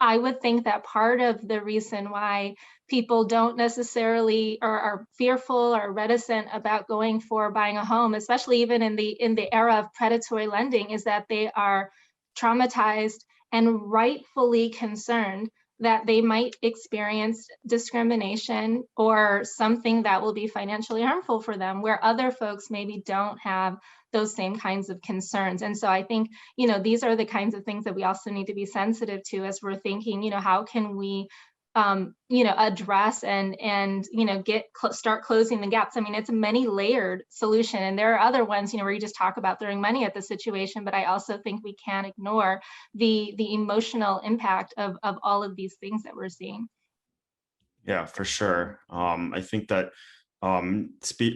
I would think that part of the reason why people don't necessarily or are fearful or reticent about going for buying a home, especially even in the era of predatory lending, is that they are traumatized and rightfully concerned that they might experience discrimination or something that will be financially harmful for them, where other folks maybe don't have those same kinds of concerns. And so I think, these are the kinds of things that we also need to be sensitive to as we're thinking, how can we address and start closing the gaps. I mean, it's a many layered solution, and there are other ones, where you just talk about throwing money at the situation, but I also think we can't ignore the emotional impact of all of these things that we're seeing. Yeah, for sure. I think that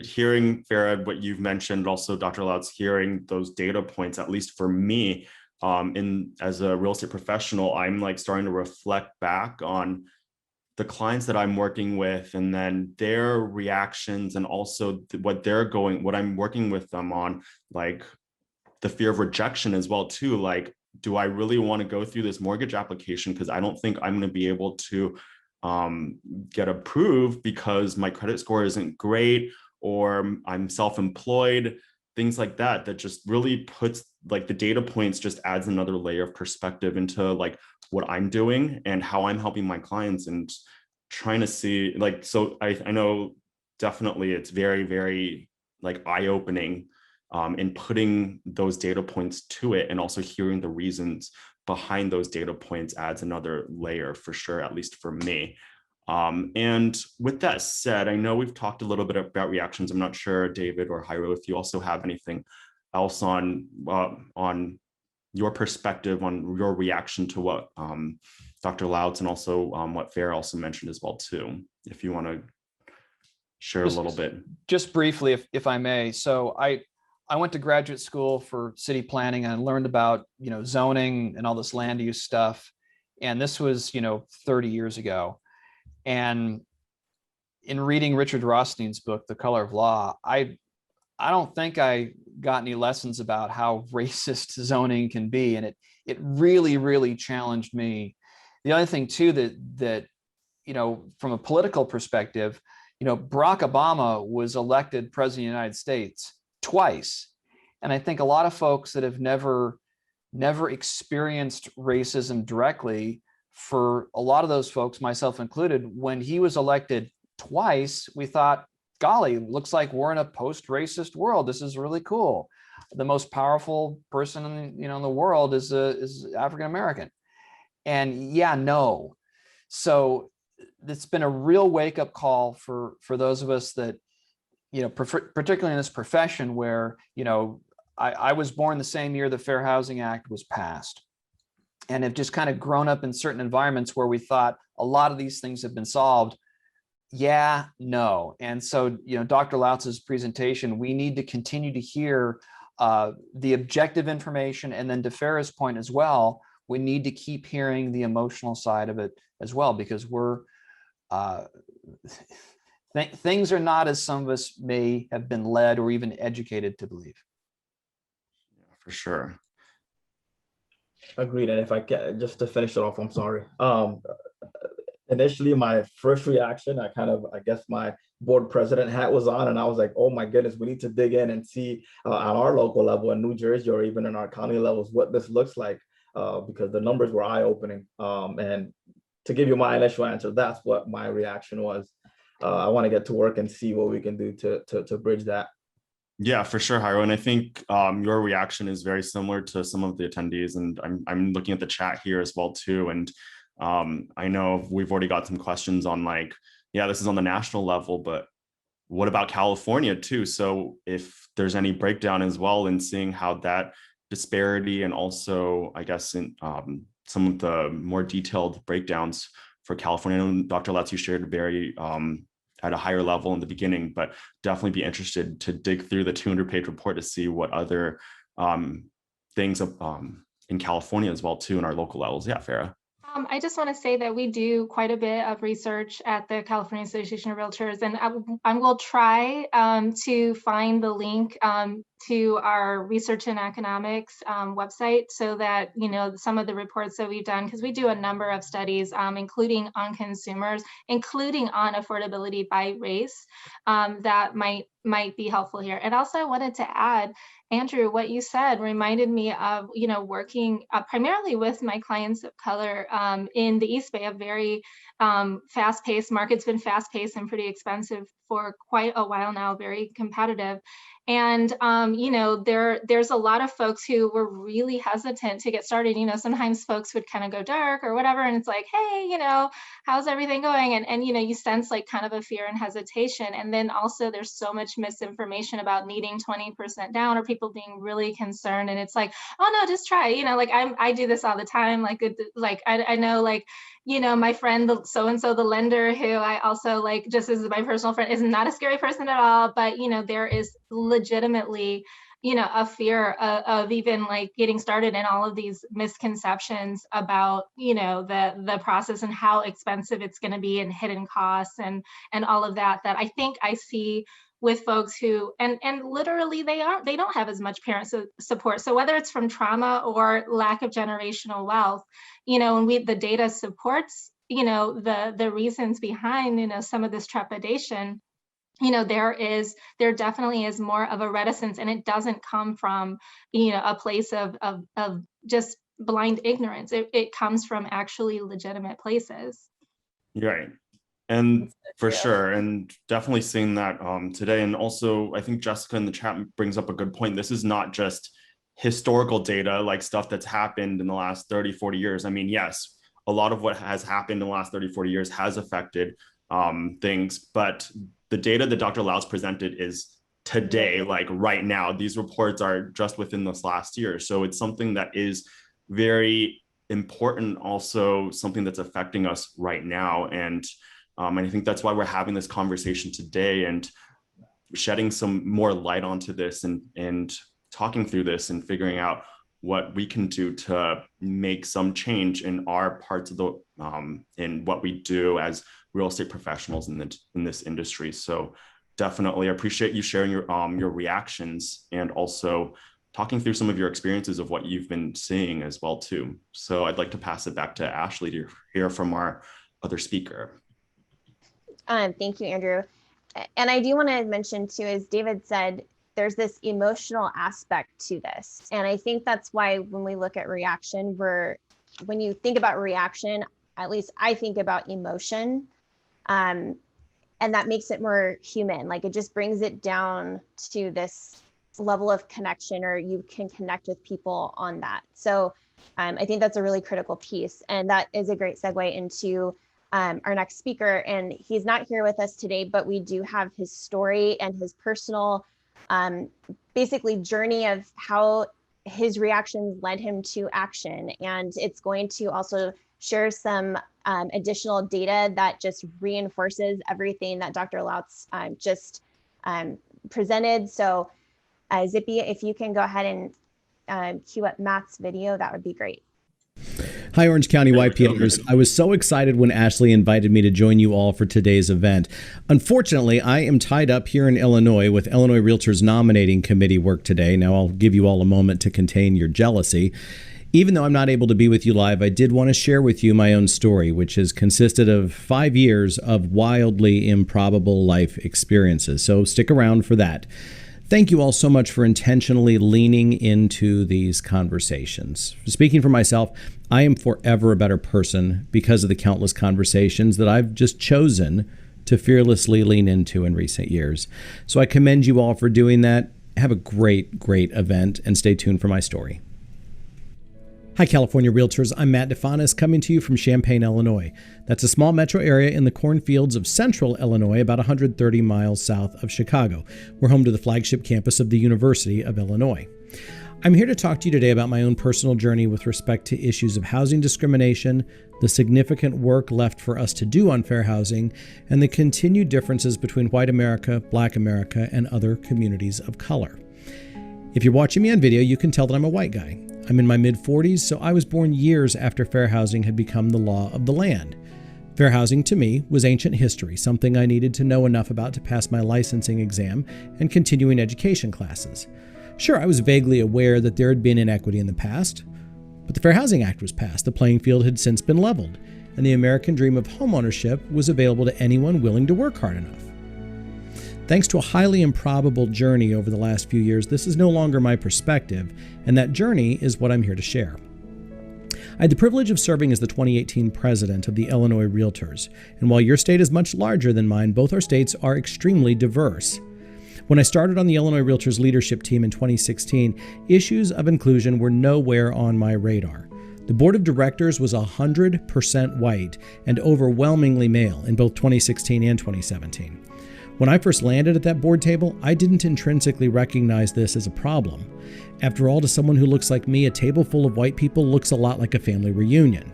hearing Farah, what you've mentioned, also Dr. Louts, hearing those data points, at least for me, as a real estate professional, I'm like starting to reflect back on the clients that I'm working with, and then their reactions, and also what I'm working with them on, like the fear of rejection as well too. Like, do I really want to go through this mortgage application? Because I don't think I'm going to be able to get approved because my credit score isn't great, or I'm self-employed, things like that, that just really puts, like, the data points just adds another layer of perspective into like what I'm doing and how I'm helping my clients, and trying to see, like, so I know definitely it's very, very like eye-opening in putting those data points to it, and also hearing the reasons behind those data points adds another layer for sure, at least for me. And with that said, I know we've talked a little bit about reactions. I'm not sure, David or Jairo, if you also have anything else on your perspective on your reaction to what Dr. Louts and also what Farah also mentioned as well too, if you want to share a little bit. Just briefly, if I may. So I went to graduate school for city planning, and I learned about, zoning and all this land use stuff. And this was, 30 years ago. And in reading Richard Rothstein's book, The Color of Law, I don't think I got any lessons about how racist zoning can be. And it really, really challenged me. The other thing too, that from a political perspective, Barack Obama was elected president of the United States twice. And I think a lot of folks that have never experienced racism directly, for a lot of those folks, myself included, when he was elected twice, we thought, golly, looks like we're in a post-racist world. This is really cool. The most powerful person in the world is African-American. And yeah, no. So it's been a real wake-up call for those of us that, particularly in this profession where, I was born the same year the Fair Housing Act was passed, and have just kind of grown up in certain environments where we thought a lot of these things have been solved. Yeah, no. And so, Dr. Louts' presentation, we need to continue to hear the objective information, and then to Farah's point as well, we need to keep hearing the emotional side of it as well, because we're things are not as some of us may have been led or even educated to believe. Yeah, for sure. Agreed. And if I can, just to finish it off, I'm sorry. Initially, my first reaction, I guess my board president hat was on, and I was like, oh my goodness, we need to dig in and see on our local level in New Jersey, or even in our county levels, what this looks like, because the numbers were eye-opening. And to give you my initial answer, that's what my reaction was. I want to get to work and see what we can do to bridge that. Yeah, for sure, Jairo. And I think your reaction is very similar to some of the attendees, and I'm looking at the chat here as well too. And I know we've already got some questions on, like, yeah, this is on the national level, but what about California too? So if there's any breakdown as well in seeing how that disparity, and also, I guess, in some of the more detailed breakdowns for California. And Dr. Louts, you shared very at a higher level in the beginning, but definitely be interested to dig through the 200-page report to see what other things in California as well too in our local levels. Yeah, Farah. I just want to say that we do quite a bit of research at the California Association of Realtors, and I will try to find the link to our Research in Economics website so that, some of the reports that we've done, because we do a number of studies, including on consumers, including on affordability by race, that might be helpful here. And also I wanted to add, Andrew, what you said reminded me of, working primarily with my clients of color in the East Bay, a very fast-paced market's been fast-paced and pretty expensive for quite a while now, very competitive. And, there's a lot of folks who were really hesitant to get started. Sometimes folks would kind of go dark or whatever. And it's like, hey, how's everything going? And you sense like kind of a fear and hesitation. And then also there's so much misinformation about needing 20% down or people being really concerned. And it's like, oh no, just try, I do this all the time. I know, my friend, so-and-so, the lender, who I also just as my personal friend, is not a scary person at all, but, there is legitimately, a fear of even getting started and all of these misconceptions about, the process and how expensive it's going to be and hidden costs and all of that I think I see with folks who, and literally they don't have as much parent support. So whether it's from trauma or lack of generational wealth, and the data supports, the reasons behind, some of this trepidation, there definitely is more of a reticence, and it doesn't come from, a place of just blind ignorance. It comes from actually legitimate places. Right. And for sure, and definitely seeing that today. And also, I think Jessica in the chat brings up a good point. This is not just historical data, like stuff that's happened in the last 30, 40 years. I mean, yes, a lot of what has happened in the last 30, 40 years has affected things, but the data that Dr. Lau's presented is today, like right now. These reports are just within this last year. So it's something that is very important, also something that's affecting us right now. And I think that's why we're having this conversation today and shedding some more light onto this and talking through this and figuring out what we can do to make some change in our parts of the in what we do as real estate professionals in this industry. So definitely, I appreciate you sharing your reactions and also talking through some of your experiences of what you've been seeing as well too. So I'd like to pass it back to Ashley to hear from our other speaker. Thank you, Andrew. And I do want to mention too, as David said, there's this emotional aspect to this. And I think that's why when we look at reaction, when you think about reaction, at least I think about emotion. And that makes it more human. Like it just brings it down to this level of connection, or you can connect with people on that. So I think that's a really critical piece. And that is a great segue into our next speaker. And he's not here with us today, but we do have his story and his personal basically journey of how his reactions led him to action. And it's going to also share some additional data that just reinforces everything that Dr. Lautz just presented. So Zippy, if you can go ahead and cue up Matt's video, that would be great. Hi, Orange County YPNers. I was so excited when Ashley invited me to join you all for today's event. Unfortunately, I am tied up here in Illinois with Illinois Realtors Nominating Committee work today. Now, I'll give you all a moment to contain your jealousy. Even though I'm not able to be with you live, I did want to share with you my own story, which has consisted of 5 years of wildly improbable life experiences. So stick around for that. Thank you all so much for intentionally leaning into these conversations. Speaking for myself, I am forever a better person because of the countless conversations that I've just chosen to fearlessly lean into in recent years. So I commend you all for doing that. Have a great, great event and stay tuned for my story. Hi, California Realtors. I'm Matt Defanus coming to you from Champaign, Illinois. That's a small metro area in the cornfields of central Illinois, about 130 miles south of Chicago. We're home to the flagship campus of the University of Illinois. I'm here to talk to you today about my own personal journey with respect to issues of housing discrimination, the significant work left for us to do on fair housing, and the continued differences between white America, Black America, and other communities of color. If you're watching me on video, you can tell that I'm a white guy. I'm in my mid-40s, so I was born years after fair housing had become the law of the land. Fair housing, to me, was ancient history, something I needed to know enough about to pass my licensing exam and continuing education classes. Sure, I was vaguely aware that there had been inequity in the past, but the Fair Housing Act was passed, the playing field had since been leveled, and the American dream of homeownership was available to anyone willing to work hard enough. Thanks to a highly improbable journey over the last few years, this is no longer my perspective, and that journey is what I'm here to share. I had the privilege of serving as the 2018 president of the Illinois Realtors, and while your state is much larger than mine, both our states are extremely diverse. When I started on the Illinois Realtors leadership team in 2016, issues of inclusion were nowhere on my radar. The board of directors was 100% white and overwhelmingly male in both 2016 and 2017. When I first landed at that board table, I didn't intrinsically recognize this as a problem. After all, to someone who looks like me, a table full of white people looks a lot like a family reunion.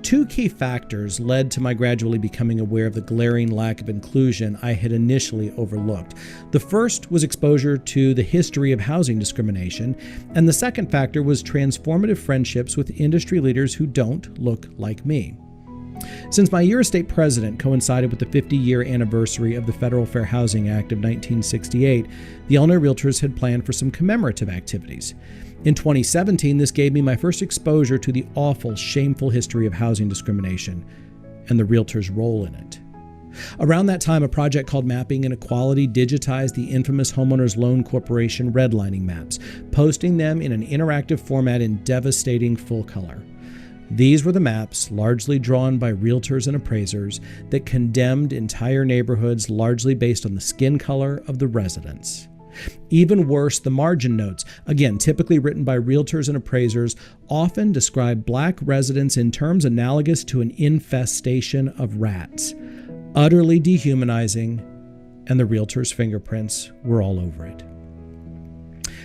Two key factors led to my gradually becoming aware of the glaring lack of inclusion I had initially overlooked. The first was exposure to the history of housing discrimination, and the second factor was transformative friendships with industry leaders who don't look like me. Since my year as state president coincided with the 50-year anniversary of the Federal Fair Housing Act of 1968, the Illinois Realtors had planned for some commemorative activities. In 2017, this gave me my first exposure to the awful, shameful history of housing discrimination and the Realtors' role in it. Around that time, a project called Mapping Inequality digitized the infamous Homeowners Loan Corporation redlining maps, posting them in an interactive format in devastating full color. These were the maps, largely drawn by realtors and appraisers, that condemned entire neighborhoods largely based on the skin color of the residents. Even worse, the margin notes, again typically written by realtors and appraisers, often describe black residents in terms analogous to an infestation of rats. Utterly dehumanizing, and the realtors' fingerprints were all over it.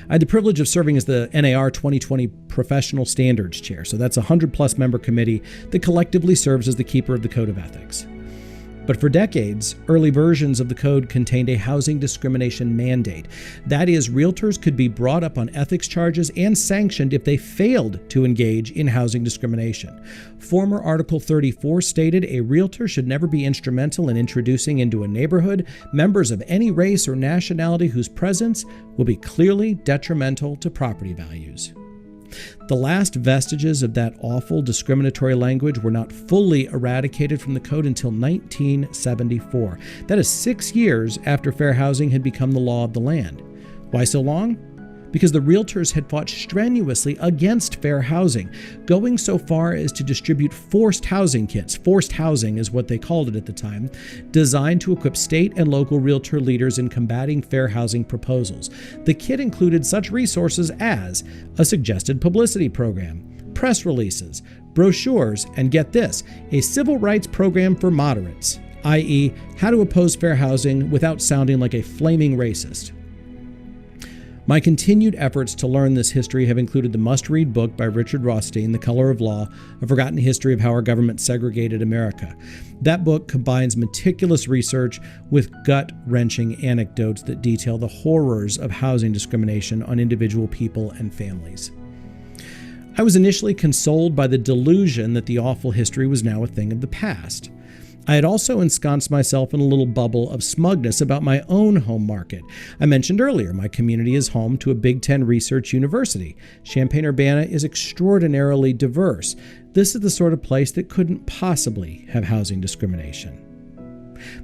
I had the privilege of serving as the NAR 2020 Professional Standards Chair, so that's a 100-plus member committee that collectively serves as the keeper of the Code of Ethics. But for decades, early versions of the code contained a housing discrimination mandate. That is, realtors could be brought up on ethics charges and sanctioned if they failed to engage in housing discrimination. Former Article 34 stated a realtor should never be instrumental in introducing into a neighborhood members of any race or nationality whose presence will be clearly detrimental to property values. The last vestiges of that awful discriminatory language were not fully eradicated from the code until 1974. That is 6 years after fair housing had become the law of the land. Why so long? Because the realtors had fought strenuously against fair housing, going so far as to distribute forced housing kits. Forced housing is what they called it at the time, designed to equip state and local realtor leaders in combating fair housing proposals. The kit included such resources as a suggested publicity program, press releases, brochures, and get this, a civil rights program for moderates, i.e., how to oppose fair housing without sounding like a flaming racist. My continued efforts to learn this history have included the must-read book by Richard Rothstein, The Color of Law, A Forgotten History of How Our Government Segregated America. That book combines meticulous research with gut-wrenching anecdotes that detail the horrors of housing discrimination on individual people and families. I was initially consoled by the delusion that the awful history was now a thing of the past. I had also ensconced myself in a little bubble of smugness about my own home market. I mentioned earlier, my community is home to a Big Ten research university. Champaign-Urbana is extraordinarily diverse. This is the sort of place that couldn't possibly have housing discrimination.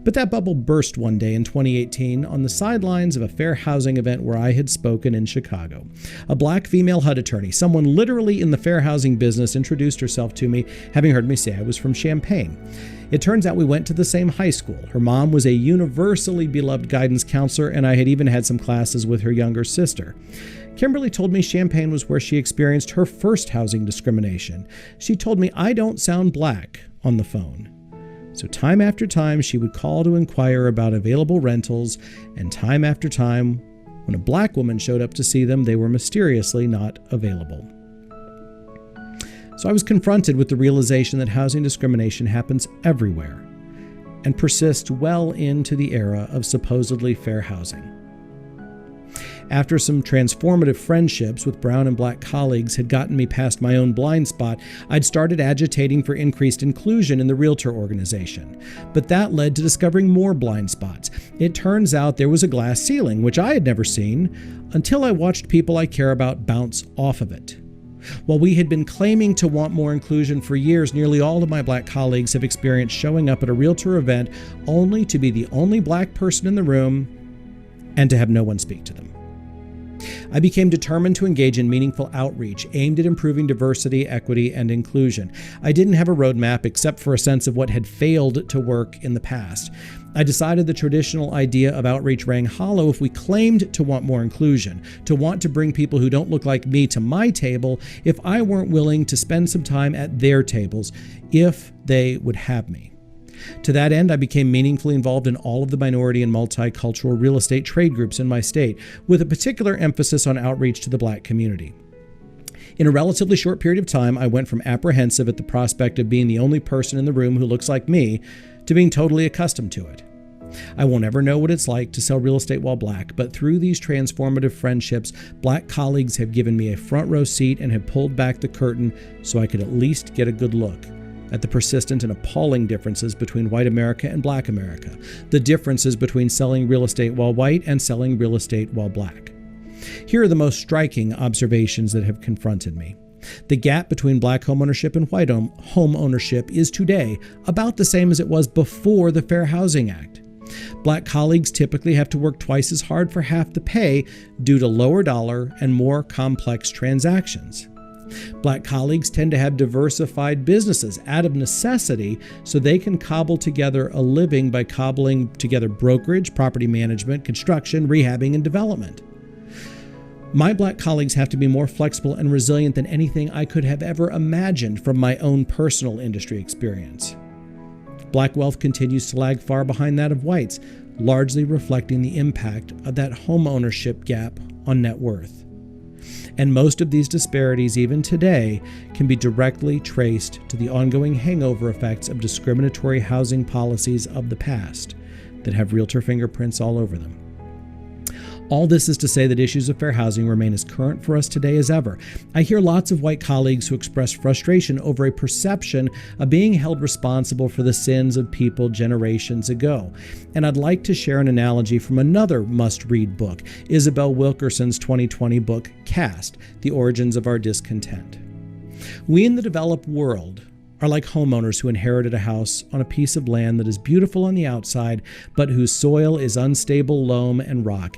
But that bubble burst one day in 2018 on the sidelines of a fair housing event where I had spoken in Chicago. A black female HUD attorney, someone literally in the fair housing business, introduced herself to me, having heard me say I was from Champaign. It turns out we went to the same high school. Her mom was a universally beloved guidance counselor, and I had even had some classes with her younger sister. Kimberly told me Champaign was where she experienced her first housing discrimination. She told me I don't sound black on the phone. So time after time, she would call to inquire about available rentals, and time after time, when a black woman showed up to see them, they were mysteriously not available. So I was confronted with the realization that housing discrimination happens everywhere and persists well into the era of supposedly fair housing. After some transformative friendships with brown and black colleagues had gotten me past my own blind spot, I'd started agitating for increased inclusion in the realtor organization. But that led to discovering more blind spots. It turns out there was a glass ceiling, which I had never seen, until I watched people I care about bounce off of it. While we had been claiming to want more inclusion for years, nearly all of my black colleagues have experienced showing up at a realtor event only to be the only black person in the room and to have no one speak to them. I became determined to engage in meaningful outreach aimed at improving diversity, equity, and inclusion. I didn't have a roadmap except for a sense of what had failed to work in the past. I decided the traditional idea of outreach rang hollow if we claimed to want more inclusion, to want to bring people who don't look like me to my table if I weren't willing to spend some time at their tables, if they would have me. To that end, I became meaningfully involved in all of the minority and multicultural real estate trade groups in my state, with a particular emphasis on outreach to the black community. In a relatively short period of time, I went from apprehensive at the prospect of being the only person in the room who looks like me to being totally accustomed to it. I won't ever know what it's like to sell real estate while black, but through these transformative friendships, black colleagues have given me a front row seat and have pulled back the curtain so I could at least get a good look at the persistent and appalling differences between white America and black America, the differences between selling real estate while white and selling real estate while black. Here are the most striking observations that have confronted me. The gap between black homeownership and white homeownership is today about the same as it was before the Fair Housing Act. Black colleagues typically have to work twice as hard for half the pay due to lower dollar and more complex transactions. Black colleagues tend to have diversified businesses out of necessity so they can cobble together a living by cobbling together brokerage, property management, construction, rehabbing, and development. My black colleagues have to be more flexible and resilient than anything I could have ever imagined from my own personal industry experience. Black wealth continues to lag far behind that of whites, largely reflecting the impact of that home ownership gap on net worth. And most of these disparities, even today, can be directly traced to the ongoing hangover effects of discriminatory housing policies of the past that have realtor fingerprints all over them. All this is to say that issues of fair housing remain as current for us today as ever. I hear lots of white colleagues who express frustration over a perception of being held responsible for the sins of people generations ago. And I'd like to share an analogy from another must-read book, Isabel Wilkerson's 2020 book, Cast: The Origins of Our Discontent. We in the developed world are like homeowners who inherited a house on a piece of land that is beautiful on the outside, but whose soil is unstable loam and rock,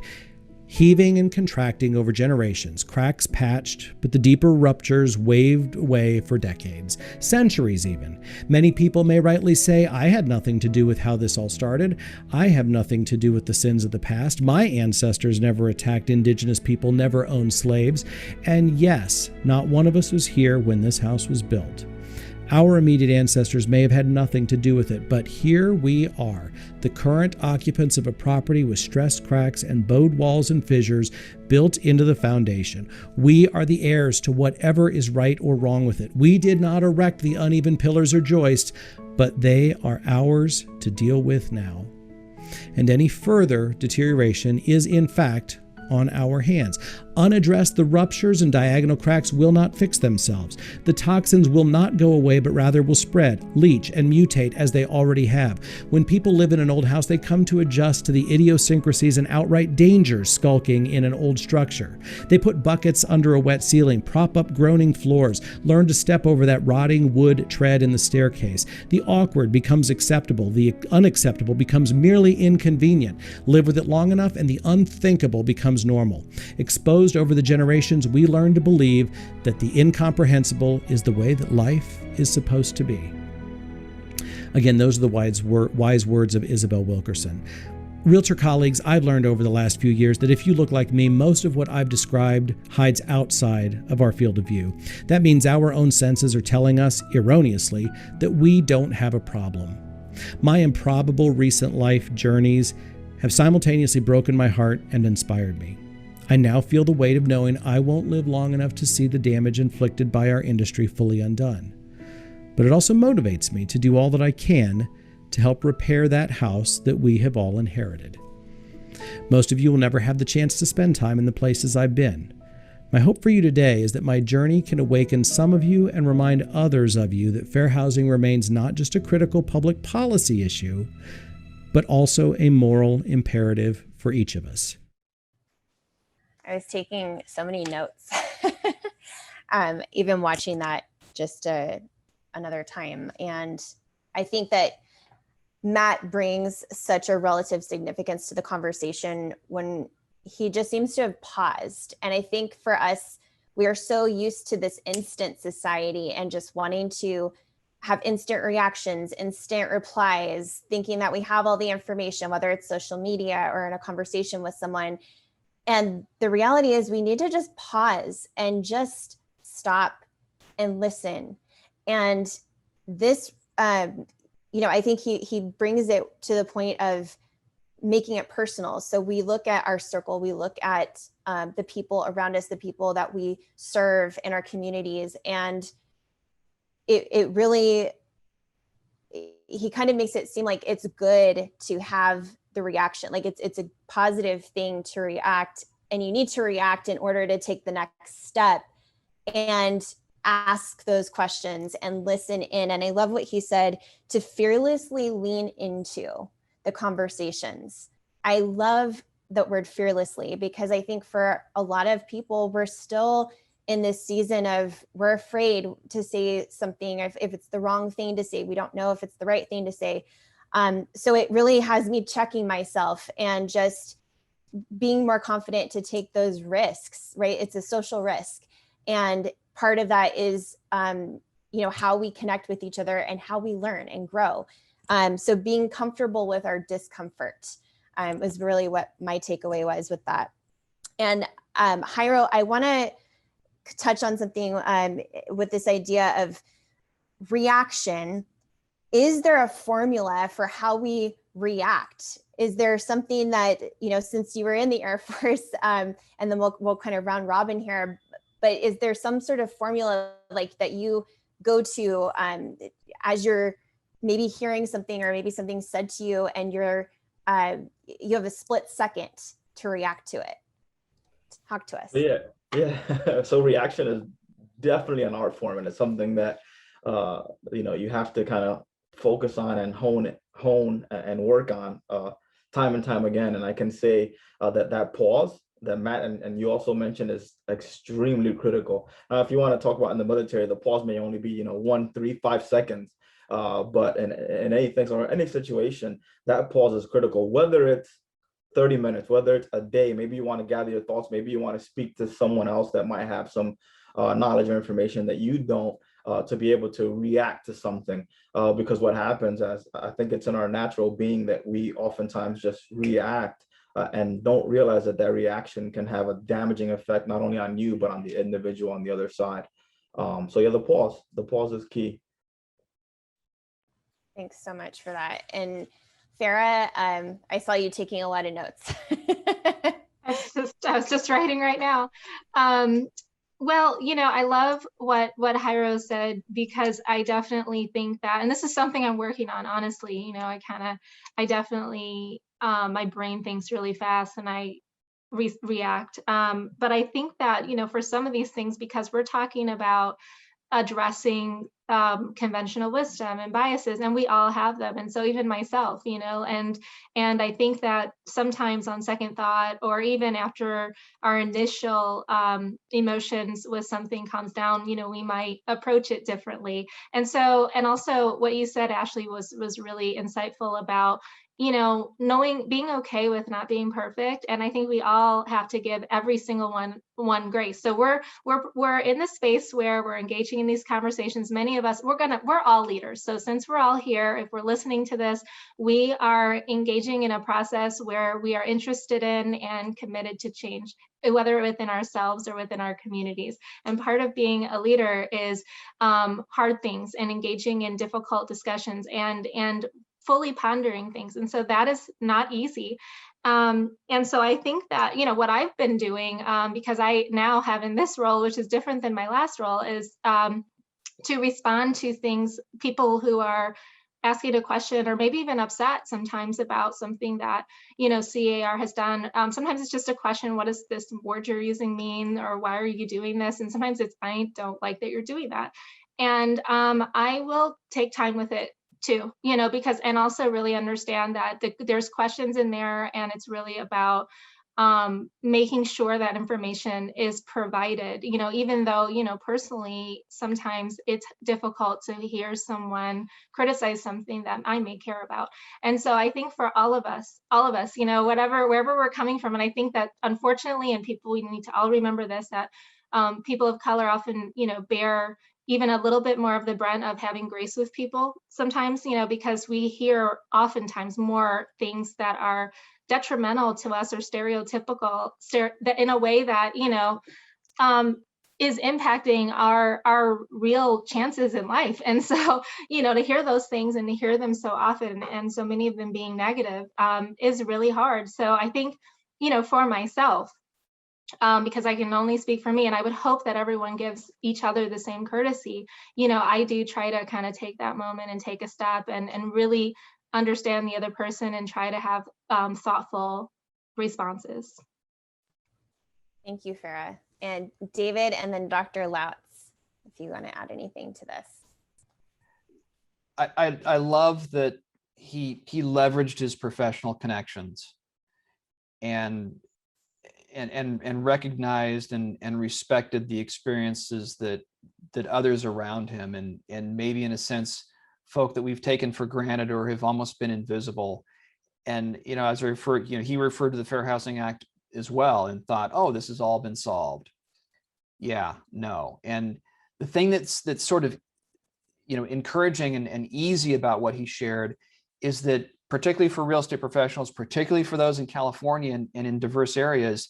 heaving and contracting over generations, cracks patched, but the deeper ruptures waved away for decades, centuries even. Many people may rightly say, I had nothing to do with how this all started. I have nothing to do with the sins of the past. My ancestors never attacked indigenous people, never owned slaves. And yes, not one of us was here when this house was built. Our immediate ancestors may have had nothing to do with it, but here we are, the current occupants of a property with stressed cracks and bowed walls and fissures built into the foundation. We are the heirs to whatever is right or wrong with it. We did not erect the uneven pillars or joists, but they are ours to deal with now. And any further deterioration is, in fact, on our hands. Unaddressed, the ruptures and diagonal cracks will not fix themselves. The toxins will not go away, but rather will spread, leach, and mutate as they already have. When people live in an old house, they come to adjust to the idiosyncrasies and outright dangers skulking in an old structure. They put buckets under a wet ceiling, prop up groaning floors, learn to step over that rotting wood tread in the staircase. The awkward becomes acceptable. The unacceptable becomes merely inconvenient. Live with it long enough, and the unthinkable becomes normal. Exposed over the generations, we learn to believe that the incomprehensible is the way that life is supposed to be. Again, those are the wise words of Isabel Wilkerson. Realtor colleagues, I've learned over the last few years that if you look like me, most of what I've described hides outside of our field of view. That means our own senses are telling us, erroneously, that we don't have a problem. My improbable recent life journeys have simultaneously broken my heart and inspired me. I now feel the weight of knowing I won't live long enough to see the damage inflicted by our industry fully undone. But it also motivates me to do all that I can to help repair that house that we have all inherited. Most of you will never have the chance to spend time in the places I've been. My hope for you today is that my journey can awaken some of you and remind others of you that fair housing remains not just a critical public policy issue, but also a moral imperative for each of us. I was taking so many notes, even watching that just another time. And I think that Matt brings such a relative significance to the conversation when he just seems to have paused. And I think for us, we are so used to this instant society and just wanting to have instant reactions, instant replies, thinking that we have all the information, whether it's social media or in a conversation with someone. And the reality is we need to just pause and just stop and listen. And this, I think he brings it to the point of making it personal. So we look at our circle, we look at the people around us, the people that we serve in our communities. And it really, he kind of makes it seem like it's good to have the reaction. Like it's a positive thing to react, and you need to react in order to take the next step and ask those questions and listen in. And I love what he said, to fearlessly lean into the conversations. I love the word fearlessly, because I think for a lot of people, we're still in this season of, we're afraid to say something. If it's the wrong thing to say, we don't know if it's the right thing to say. So it really has me checking myself and just being more confident to take those risks, right? It's a social risk. And part of that is, how we connect with each other and how we learn and grow. So being comfortable with our discomfort was really what my takeaway was with that. And Jairo, I want to touch on something with this idea of reaction. Is there a formula for how we react? Is there something that, since you were in the Air Force, and then we'll kind of round robin here, but is there some sort of formula like that you go to as you're maybe hearing something, or maybe something said to you, and you have a split second to react to it? Talk to us. Yeah. So reaction is definitely an art form, and it's something that you have to kind of focus on and hone and work on time and time again. And I can say that pause that Matt and you also mentioned is extremely critical. If you want to talk about in the military, the pause may only be 1, 3, 5 seconds. But in anything or any situation, that pause is critical, whether it's 30 minutes, whether it's a day. Maybe you want to gather your thoughts. Maybe you want to speak to someone else that might have some knowledge or information that you don't, to be able to react to something. Because what happens, as I think it's in our natural being, that we oftentimes just react and don't realize that reaction can have a damaging effect, not only on you, but on the individual on the other side. So yeah, the pause is key. Thanks so much for that. And Farah, I saw you taking a lot of notes. I was just writing right now. Well, I love what Jairo said, because I definitely think that, and this is something I'm working on, honestly. I definitely, my brain thinks really fast and I react. But I think that, for some of these things, because we're talking about addressing conventional wisdom and biases, and we all have them, and so even myself, and I think that sometimes on second thought, or even after our initial emotions with something calms down, we might approach it differently. And also what you said, Ashley, was really insightful about being okay with not being perfect. And I think we all have to give every single one grace. So we're in this space where we're engaging in these conversations. Many of us, we're all leaders. So since we're all here, if we're listening to this, we are engaging in a process where we are interested in and committed to change, whether within ourselves or within our communities. And part of being a leader is hard things and engaging in difficult discussions and fully pondering things. And so that is not easy. And so I think that, what I've been doing, because I now have in this role, which is different than my last role, is to respond to things, people who are asking a question, or maybe even upset sometimes about something that, you know, CAR has done. Sometimes it's just a question, what does this word you're using mean, or why are you doing this? And sometimes it's, I don't like that you're doing that. And I will take time with it too, you know, because, and also really understand that there's questions in there, and it's really about making sure that information is provided, you know, even though, you know, personally, sometimes it's difficult to hear someone criticize something that I may care about. And so I think for all of us, you know, wherever we're coming from, and I think that unfortunately, and people, we need to all remember this, that people of color often, you know, bear even a little bit more of the brunt of having grace with people sometimes, you know, because we hear oftentimes more things that are detrimental to us or stereotypical in a way that, you know, is impacting our real chances in life. And so, you know, to hear those things and to hear them so often, and so many of them being negative, is really hard. So I think, you know, for myself, because I can only speak for me, and I would hope that everyone gives each other the same courtesy, you know, I do try to kind of take that moment and take a step and really understand the other person and try to have thoughtful responses. Thank you, Farah. And David, and then Dr. Lautz, if you want to add anything to this. I love that he leveraged his professional connections and recognized and respected the experiences that others around him, and maybe in a sense folk that we've taken for granted or have almost been invisible. And, you know, as I referred, you know, he referred to the Fair Housing Act as well and thought, oh, this has all been solved. Yeah, no. And the thing that's sort of, you know, encouraging and easy about what he shared is that, particularly for real estate professionals, particularly for those in California and in diverse areas,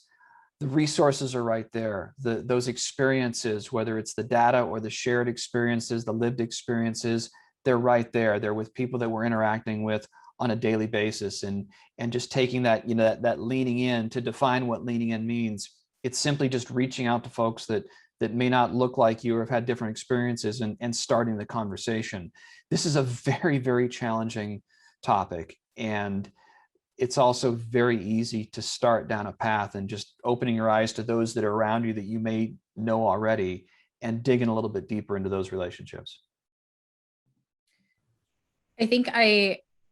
the resources are right there. Those experiences, whether it's the data or the shared experiences, the lived experiences, they're right there. They're with people that we're interacting with on a daily basis, and just taking that, you know, that leaning in. To define what leaning in means, it's simply just reaching out to folks that may not look like you or have had different experiences, and starting the conversation. This is a very, very challenging topic, and it's also very easy to start down a path and just opening your eyes to those that are around you that you may know already, and digging a little bit deeper into those relationships. I think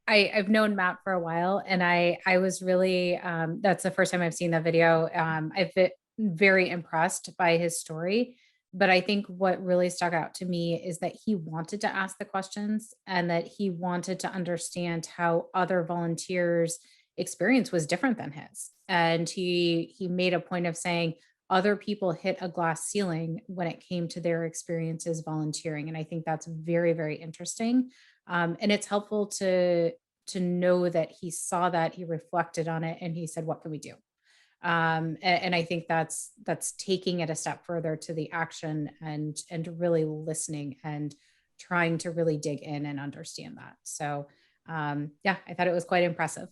I've known Matt for a while, and I was really, that's the first time I've seen that video. I've been very impressed by his story, but I think what really stuck out to me is that he wanted to ask the questions, and that he wanted to understand how other volunteers' experience was different than his. And he made a point of saying other people hit a glass ceiling when it came to their experiences volunteering. And I think that's very, very interesting. And it's helpful to know that he saw that, he reflected on it, and he said, what can we do? And I think that's taking it a step further to the action, and really listening and trying to really dig in and understand that. So yeah, I thought it was quite impressive.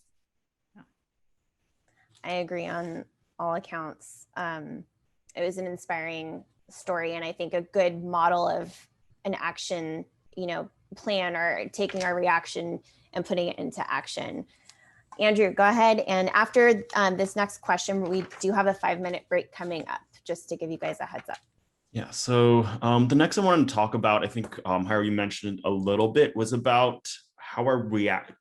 I agree on all accounts. It was an inspiring story, and I think a good model of an action, you know, plan, or taking our reaction and putting it into action. Andrew, go ahead. And after this next question, we do have a 5-minute break coming up, just to give you guys a heads up. Yeah, so the next I wanted to talk about, I think Harry mentioned a little bit, was about how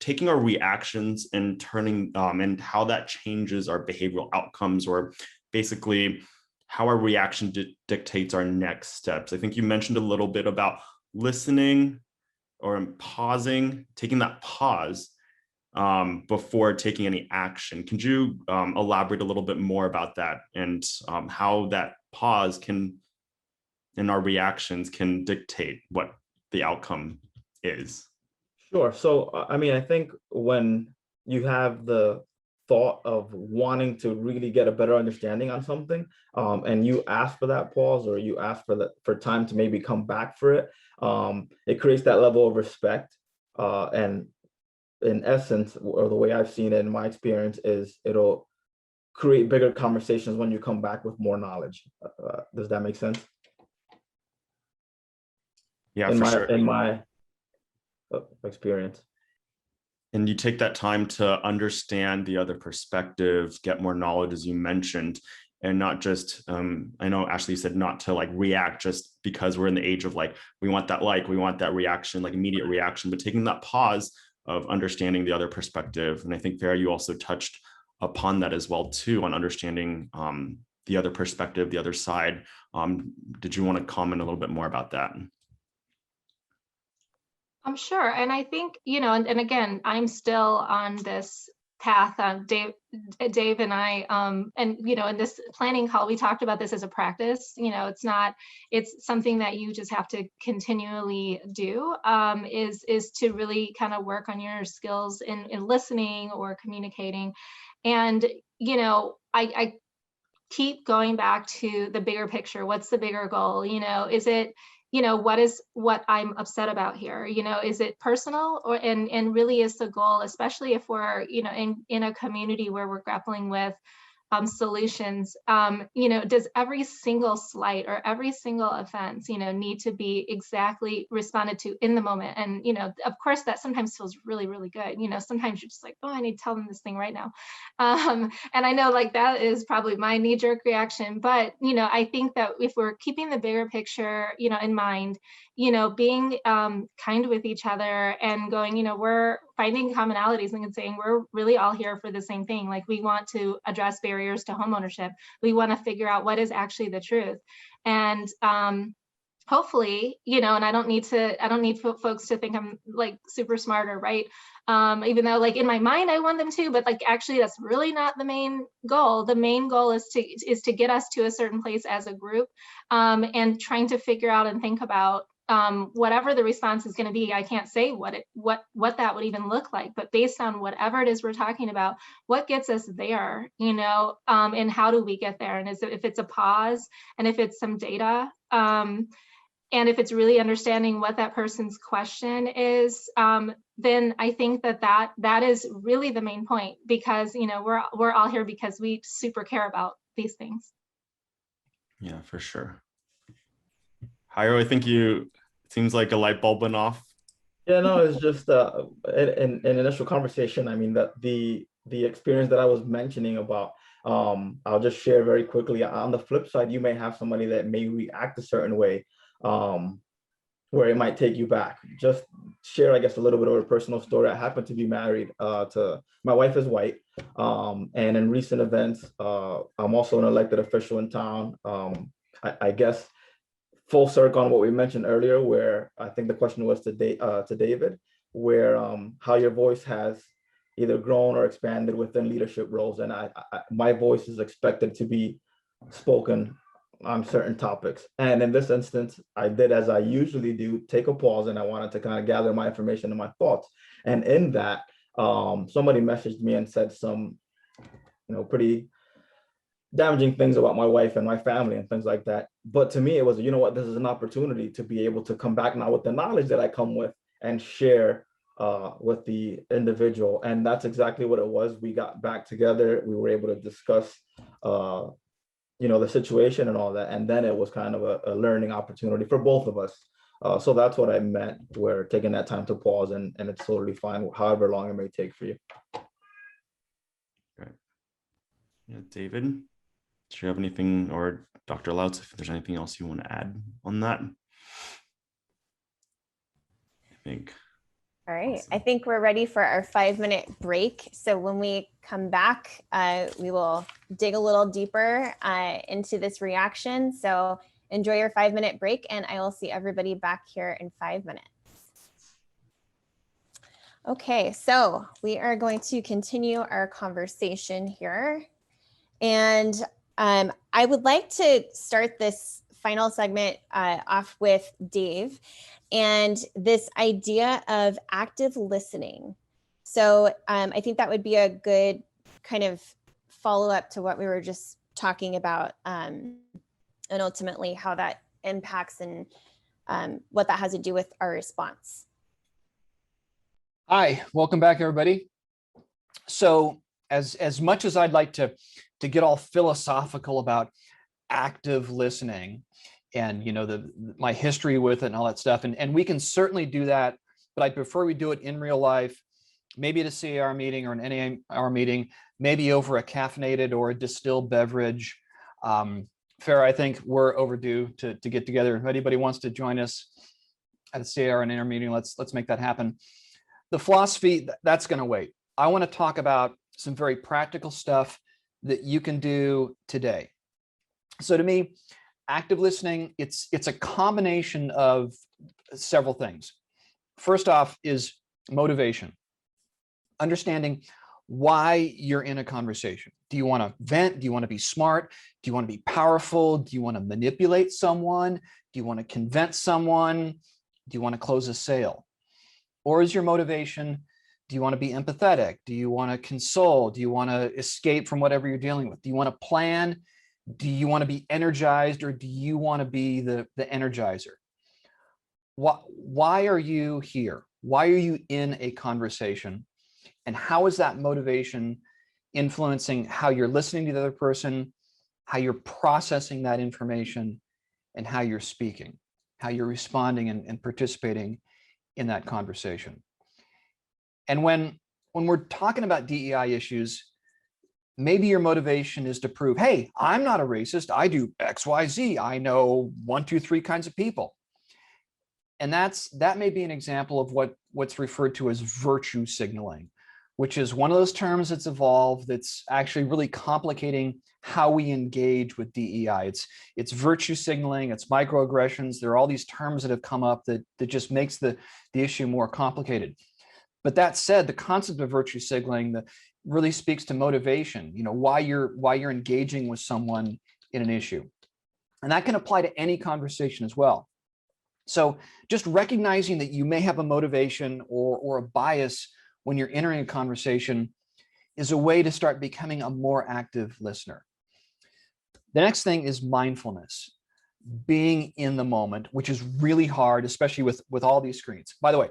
taking our reactions and turning and how that changes our behavioral outcomes, or basically how our reaction dictates our next steps. I think you mentioned a little bit about listening or pausing, taking that pause before taking any action. Could you elaborate a little bit more about that, and how that pause can, and our reactions can dictate what the outcome is? Sure. So, I mean, I think when you have the thought of wanting to really get a better understanding on something, and you ask for that pause, or you ask for time to maybe come back for it, it creates that level of respect. And in essence, or the way I've seen it in my experience, is it'll create bigger conversations when you come back with more knowledge. Does that make sense? Yeah, for sure. experience. And you take that time to understand the other perspective, get more knowledge, as you mentioned, and not just, I know Ashley said not to like react just because we're in the age of like, we want that we want that reaction, like immediate reaction, but taking that pause of understanding the other perspective. And I think, Farah, you also touched upon that as well too, on understanding the other perspective, the other side. Did you want to comment a little bit more about that? I'm sure. And I think, and again, I'm still on this path. Dave and I, in this planning call, we talked about this as a practice. It's something that you just have to continually do, is to really kind of work on your skills in listening or communicating. And, I keep going back to the bigger picture. What's the bigger goal? Is it, what I'm upset about here? Is it personal, and really is the goal, especially if we're, in a community where we're grappling with solutions, does every single slight or every single offense, need to be exactly responded to in the moment? And, of course, that sometimes feels really, really good. Sometimes you're just like, oh, I need to tell them this thing right now. And I know like that is probably my knee-jerk reaction, but, I think that if we're keeping the bigger picture, in mind, being kind with each other and going, we're finding commonalities and saying we're really all here for the same thing. Like, we want to address barriers to homeownership. We want to figure out what is actually the truth. And hopefully, and I don't need folks to think I'm like super smart or right. Even though like in my mind, I want them to, but like, actually that's really not the main goal. The main goal is to get us to a certain place as a group, and trying to figure out and think about whatever the response is going to be. I can't say what that would even look like, but based on whatever it is we're talking about, what gets us there, and how do we get there? And if it's a pause, and if it's some data, and if it's really understanding what that person's question is, then I think that is really the main point, because we're all here because we super care about these things. Yeah, for sure. Jairo, I think it seems like a light bulb went off. Yeah, no, it's just in initial conversation. I mean, that the experience that I was mentioning about, I'll just share very quickly. On the flip side, you may have somebody that may react a certain way, where it might take you back. Just share, I guess, a little bit of a personal story. I happen to be married to, my wife is white, and in recent events, I'm also an elected official in town. I guess full circle on what we mentioned earlier, where I think the question was to David, where how your voice has either grown or expanded within leadership roles, and my voice is expected to be spoken on certain topics. And in this instance, I did as I usually do, take a pause, and I wanted to kind of gather my information and my thoughts. And in that, somebody messaged me and said some, pretty damaging things about my wife and my family and things like that. But to me, it was, this is an opportunity to be able to come back now with the knowledge that I come with and share with the individual. And that's exactly what it was. We got back together. We were able to discuss the situation and all that. And then it was kind of a learning opportunity for both of us. So that's what I meant. We're taking that time to pause, and it's totally fine, however long it may take for you. Right. Yeah, David, do you have anything, or Dr. Lautz, if there's anything else you want to add on that? I think. All right, I think we're ready for our 5-minute break. So when we come back, we will dig a little deeper into this reaction. So enjoy your 5-minute break, and I will see everybody back here in 5 minutes. Okay, so we are going to continue our conversation here. And I would like to start this final segment off with Dave and this idea of active listening. So I think that would be a good kind of follow-up to what we were just talking about, and ultimately how that impacts and what that has to do with our response. Hi, welcome back, everybody. So as much as I'd like to get all philosophical about active listening and my history with it and all that stuff, and we can certainly do that but I'd prefer we do it in real life, maybe at a CAR meeting or an NAR meeting, maybe over a caffeinated or a distilled beverage. Farah, I think we're overdue to get together. If anybody wants to join us at a CAR and NAR meeting, let's make that happen. The philosophy, that's going to wait. I want to talk about some very practical stuff that you can do today. So to me, active listening, it's a combination of several things. First off is motivation. Understanding why you're in a conversation. Do you want to vent? Do you want to be smart? Do you want to be powerful? Do you want to manipulate someone? Do you want to convince someone? Do you want to close a sale? Or is your motivation, do you want to be empathetic? Do you want to console? Do you want to escape from whatever you're dealing with? Do you want to plan? Do you want to be energized, or do you want to be the energizer? Why are you here? Why are you in a conversation? And how is that motivation influencing how you're listening to the other person, how you're processing that information, and how you're speaking, how you're responding and participating in that conversation? And when we're talking about DEI issues, maybe your motivation is to prove, hey, I'm not a racist. I do X, Y, Z. I know 1, 2, 3 kinds of people. And that may be an example of what's referred to as virtue signaling, which is one of those terms that's evolved that's actually really complicating how we engage with DEI. It's virtue signaling, it's microaggressions. There are all these terms that have come up that just makes the issue more complicated. But that said, the concept of virtue signaling that really speaks to motivation, why you're engaging with someone in an issue. And that can apply to any conversation as well. So just recognizing that you may have a motivation or a bias when you're entering a conversation is a way to start becoming a more active listener. The next thing is mindfulness, being in the moment, which is really hard, especially with all these screens. By the way,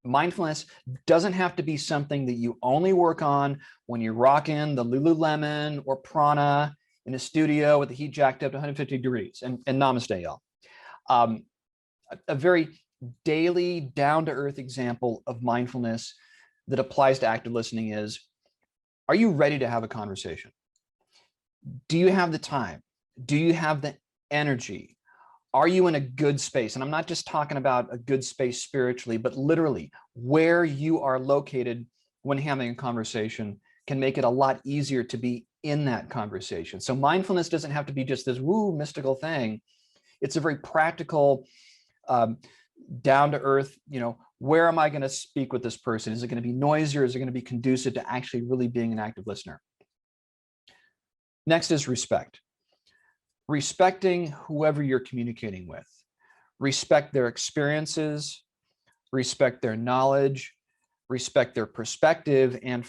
mindfulness doesn't have to be something that you only work on when you're rocking the Lululemon or Prana in a studio with the heat jacked up to 150 degrees. And namaste, y'all. A very daily, down-to-earth example of mindfulness that applies to active listening is, are you ready to have a conversation? Do you have the time? Do you have the energy? Are you in a good space? And I'm not just talking about a good space spiritually, but literally where you are located when having a conversation can make it a lot easier to be in that conversation. So mindfulness doesn't have to be just this woo mystical thing. It's a very practical, down to earth, where am I going to speak with this person? Is it going to be noisy, or is it going to be conducive to actually really being an active listener? Next is respect. Respecting whoever you're communicating with. Respect their experiences, respect their knowledge, respect their perspective. And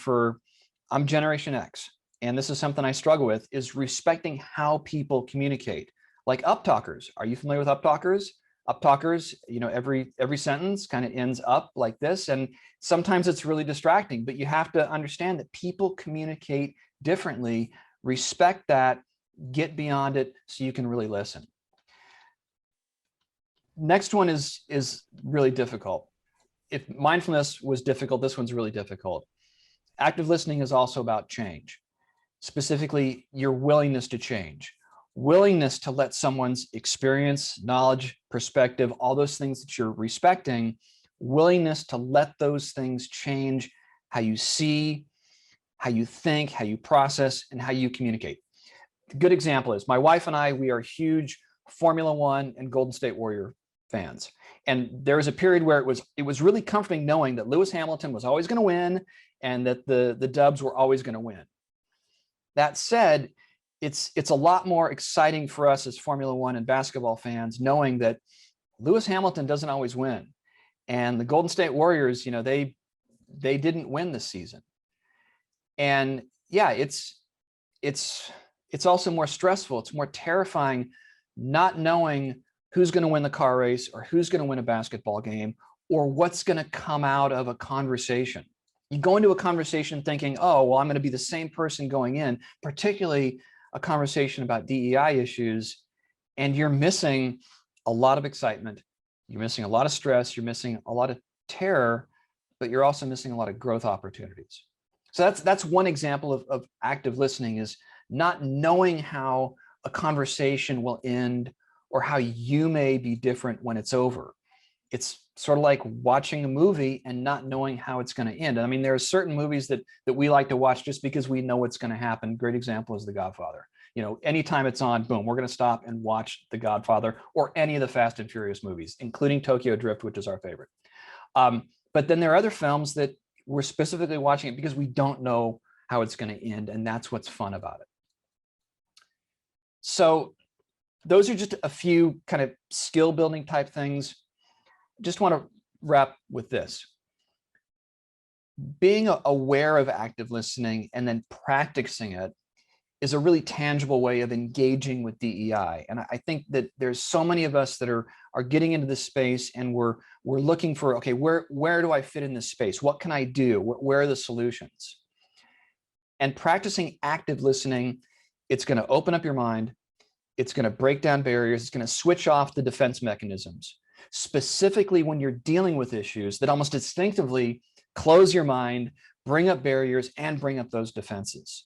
I'm Generation X, and this is something I struggle with, is respecting how people communicate. Like uptalkers. Are you familiar with uptalkers? Uptalkers, every sentence kind of ends up like this. And sometimes it's really distracting, but you have to understand that people communicate differently. Respect that, get beyond it so you can really listen. Next one is really difficult. If mindfulness was difficult, this one's really difficult. Active listening is also about change, specifically your willingness to change. Willingness to let someone's experience, knowledge, perspective, all those things that you're respecting, willingness to let those things change how you see, how you think, how you process, and how you communicate. A good example is my wife and I, we are huge Formula One and Golden State Warrior fans. And there was a period where it was really comforting knowing that Lewis Hamilton was always going to win and that the Dubs were always going to win. That said, it's a lot more exciting for us as Formula One and basketball fans, knowing that Lewis Hamilton doesn't always win. And the Golden State Warriors, they didn't win this season. And yeah, it's also more stressful. It's more terrifying not knowing who's going to win the car race or who's going to win a basketball game or what's going to come out of a conversation. You go into a conversation thinking, oh, well, I'm going to be the same person going in, particularly a conversation about DEI issues, and you're missing a lot of excitement. You're missing a lot of stress. You're missing a lot of terror, but you're also missing a lot of growth opportunities. So that's one example of active listening, is not knowing how a conversation will end or how you may be different when it's over. It's sort of like watching a movie and not knowing how it's going to end. I mean, there are certain movies that we like to watch just because we know what's going to happen. Great example is The Godfather. You know, anytime it's on, boom, we're going to stop and watch The Godfather or any of the Fast and Furious movies, including Tokyo Drift, which is our favorite. But then there are other films that we're specifically watching it because we don't know how it's going to end, and that's what's fun about it. So those are just a few kind of skill building type things. Just want to wrap with this. Being aware of active listening and then practicing it is a really tangible way of engaging with DEI. And I think that there's so many of us that are getting into this space, and we're looking for, okay, where do I fit in this space? What can I do? Where are the solutions? And practicing active listening, it's going to open up your mind. It's going to break down barriers. It's going to switch off the defense mechanisms, specifically when you're dealing with issues that almost instinctively close your mind, bring up barriers, and bring up those defenses.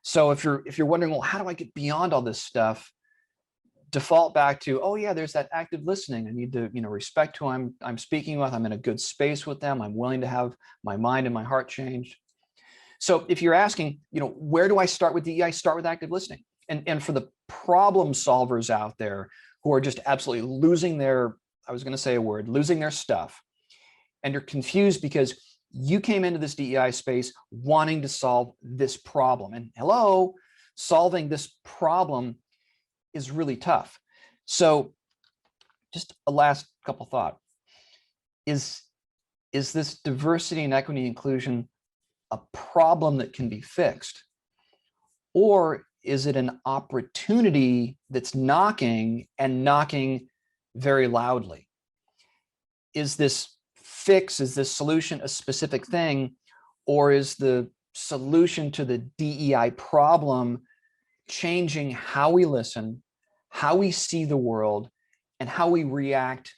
So if you're wondering, well, how do I get beyond all this stuff? Default back to, oh yeah, there's that active listening. I need to, respect who I'm speaking with. I'm in a good space with them. I'm willing to have my mind and my heart changed. So if you're asking, where do I start with DEI? Start with active listening. And for the problem solvers out there who are just absolutely losing their, I was going to say a word, losing their stuff, and you're confused because you came into this DEI space wanting to solve this problem. And hello, solving this problem is really tough. So just a last couple thoughts. Is this diversity and equity inclusion a problem that can be fixed? Or is it an opportunity that's knocking very loudly? Is this fix, is this solution a specific thing, or is the solution to the DEI problem changing how we listen, how we see the world, and how we react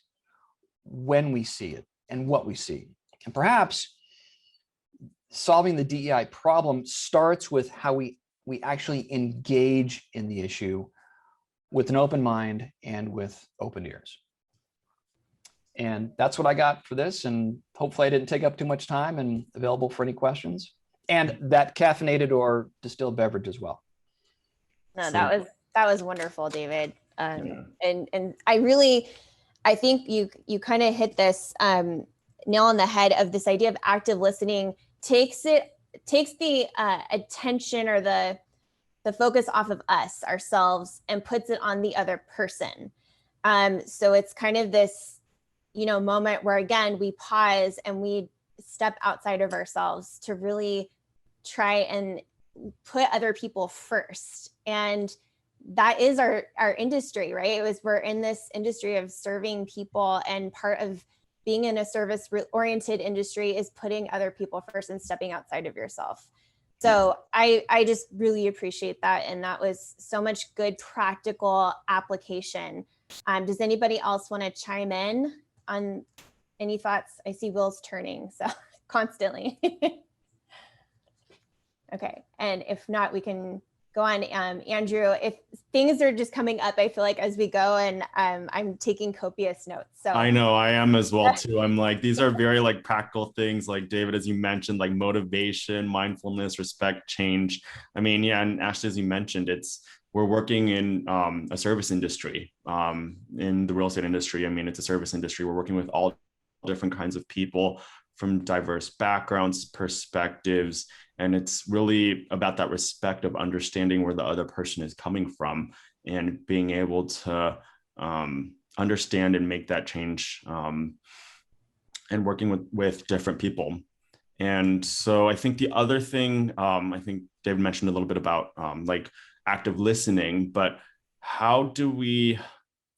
when we see it and what we see? And perhaps solving the DEI problem starts with how we actually engage in the issue with an open mind and with open ears. And that's what I got for this. And hopefully I didn't take up too much time, and available for any questions. And that caffeinated or distilled beverage as well. No, that was wonderful, David. And I think you kind of hit this nail on the head of this idea of active listening takes the attention or the focus off of us, ourselves, and puts it on the other person. So it's kind of this, moment where, again, we pause and we step outside of ourselves to really try and put other people first. And that is our industry, right? We're in this industry of serving people, and part of being in a service-oriented industry is putting other people first and stepping outside of yourself. So I just really appreciate that. And that was so much good practical application. Does anybody else want to chime in on any thoughts? I see wheels turning, so constantly. Okay, and if not, we can go on. Andrew, if things are just coming up, I feel like as we go, and I'm taking copious notes. So I know I am as well too. I'm like, these are very practical things, like David, as you mentioned, like motivation, mindfulness, respect, change. I mean, yeah, and Ashley, as you mentioned, we're working in a service industry, in the real estate industry. I mean, it's a service industry. We're working with all different kinds of people from diverse backgrounds, perspectives, and it's really about that respect of understanding where the other person is coming from and being able to understand and make that change, and working with different people. And so I think the other thing, I think David mentioned a little bit about active listening, but how do we,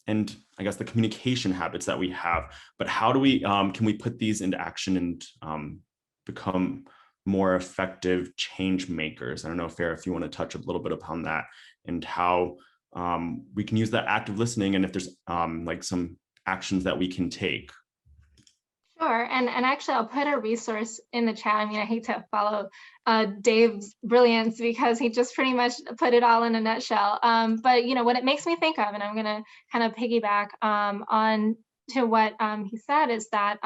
and I guess the communication habits that we have, but how do we, can we put these into action and become more effective change makers? I don't know, Farah, if you want to touch a little bit upon that and how we can use that active listening, and if there's some actions that we can take. Sure. And actually, I'll put a resource in the chat. I mean, I hate to follow Dave's brilliance because he just pretty much put it all in a nutshell. But, what it makes me think of, and I'm going to kind of piggyback on to what he said, is that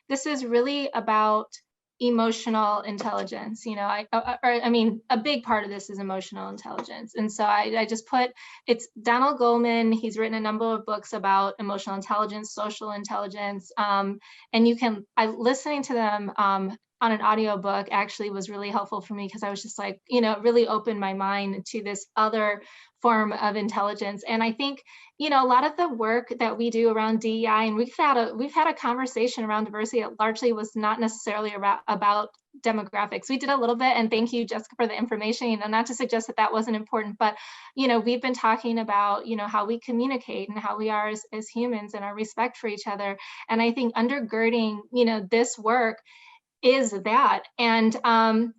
this is really about emotional intelligence. I mean, a big part of this is emotional intelligence. And so I just put, it's Donald Goleman. He's written a number of books about emotional intelligence, social intelligence. And listening to them on an audiobook actually was really helpful for me, because I was just like, it really opened my mind to this other form of intelligence. And I think, a lot of the work that we do around DEI, and we've had a conversation around diversity that largely was not necessarily about demographics. We did a little bit, and thank you, Jessica, for the information, not to suggest that that wasn't important, but, we've been talking about, how we communicate and how we are as humans and our respect for each other. And I think undergirding, this work is that. And, and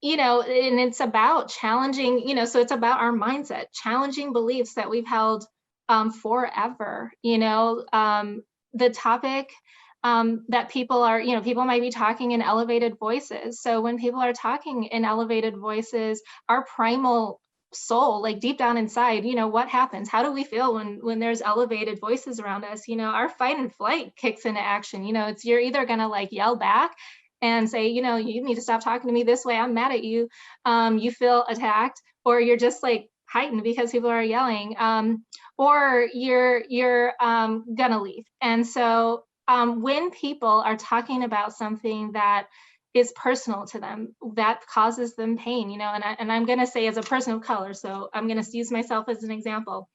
it's about challenging, so it's about our mindset, challenging beliefs that we've held forever. The topic that people are, people might be talking in elevated voices. So when people are talking in elevated voices, our primal soul, like deep down inside, what happens? How do we feel when there's elevated voices around us? Our fight and flight kicks into action. You're either going to like yell back and say, you need to stop talking to me this way, I'm mad at you. You feel attacked, or you're just like heightened because people are yelling, or you're gonna leave. And so when people are talking about something that is personal to them, that causes them pain, and I'm gonna say, as a person of color, so I'm gonna use myself as an example.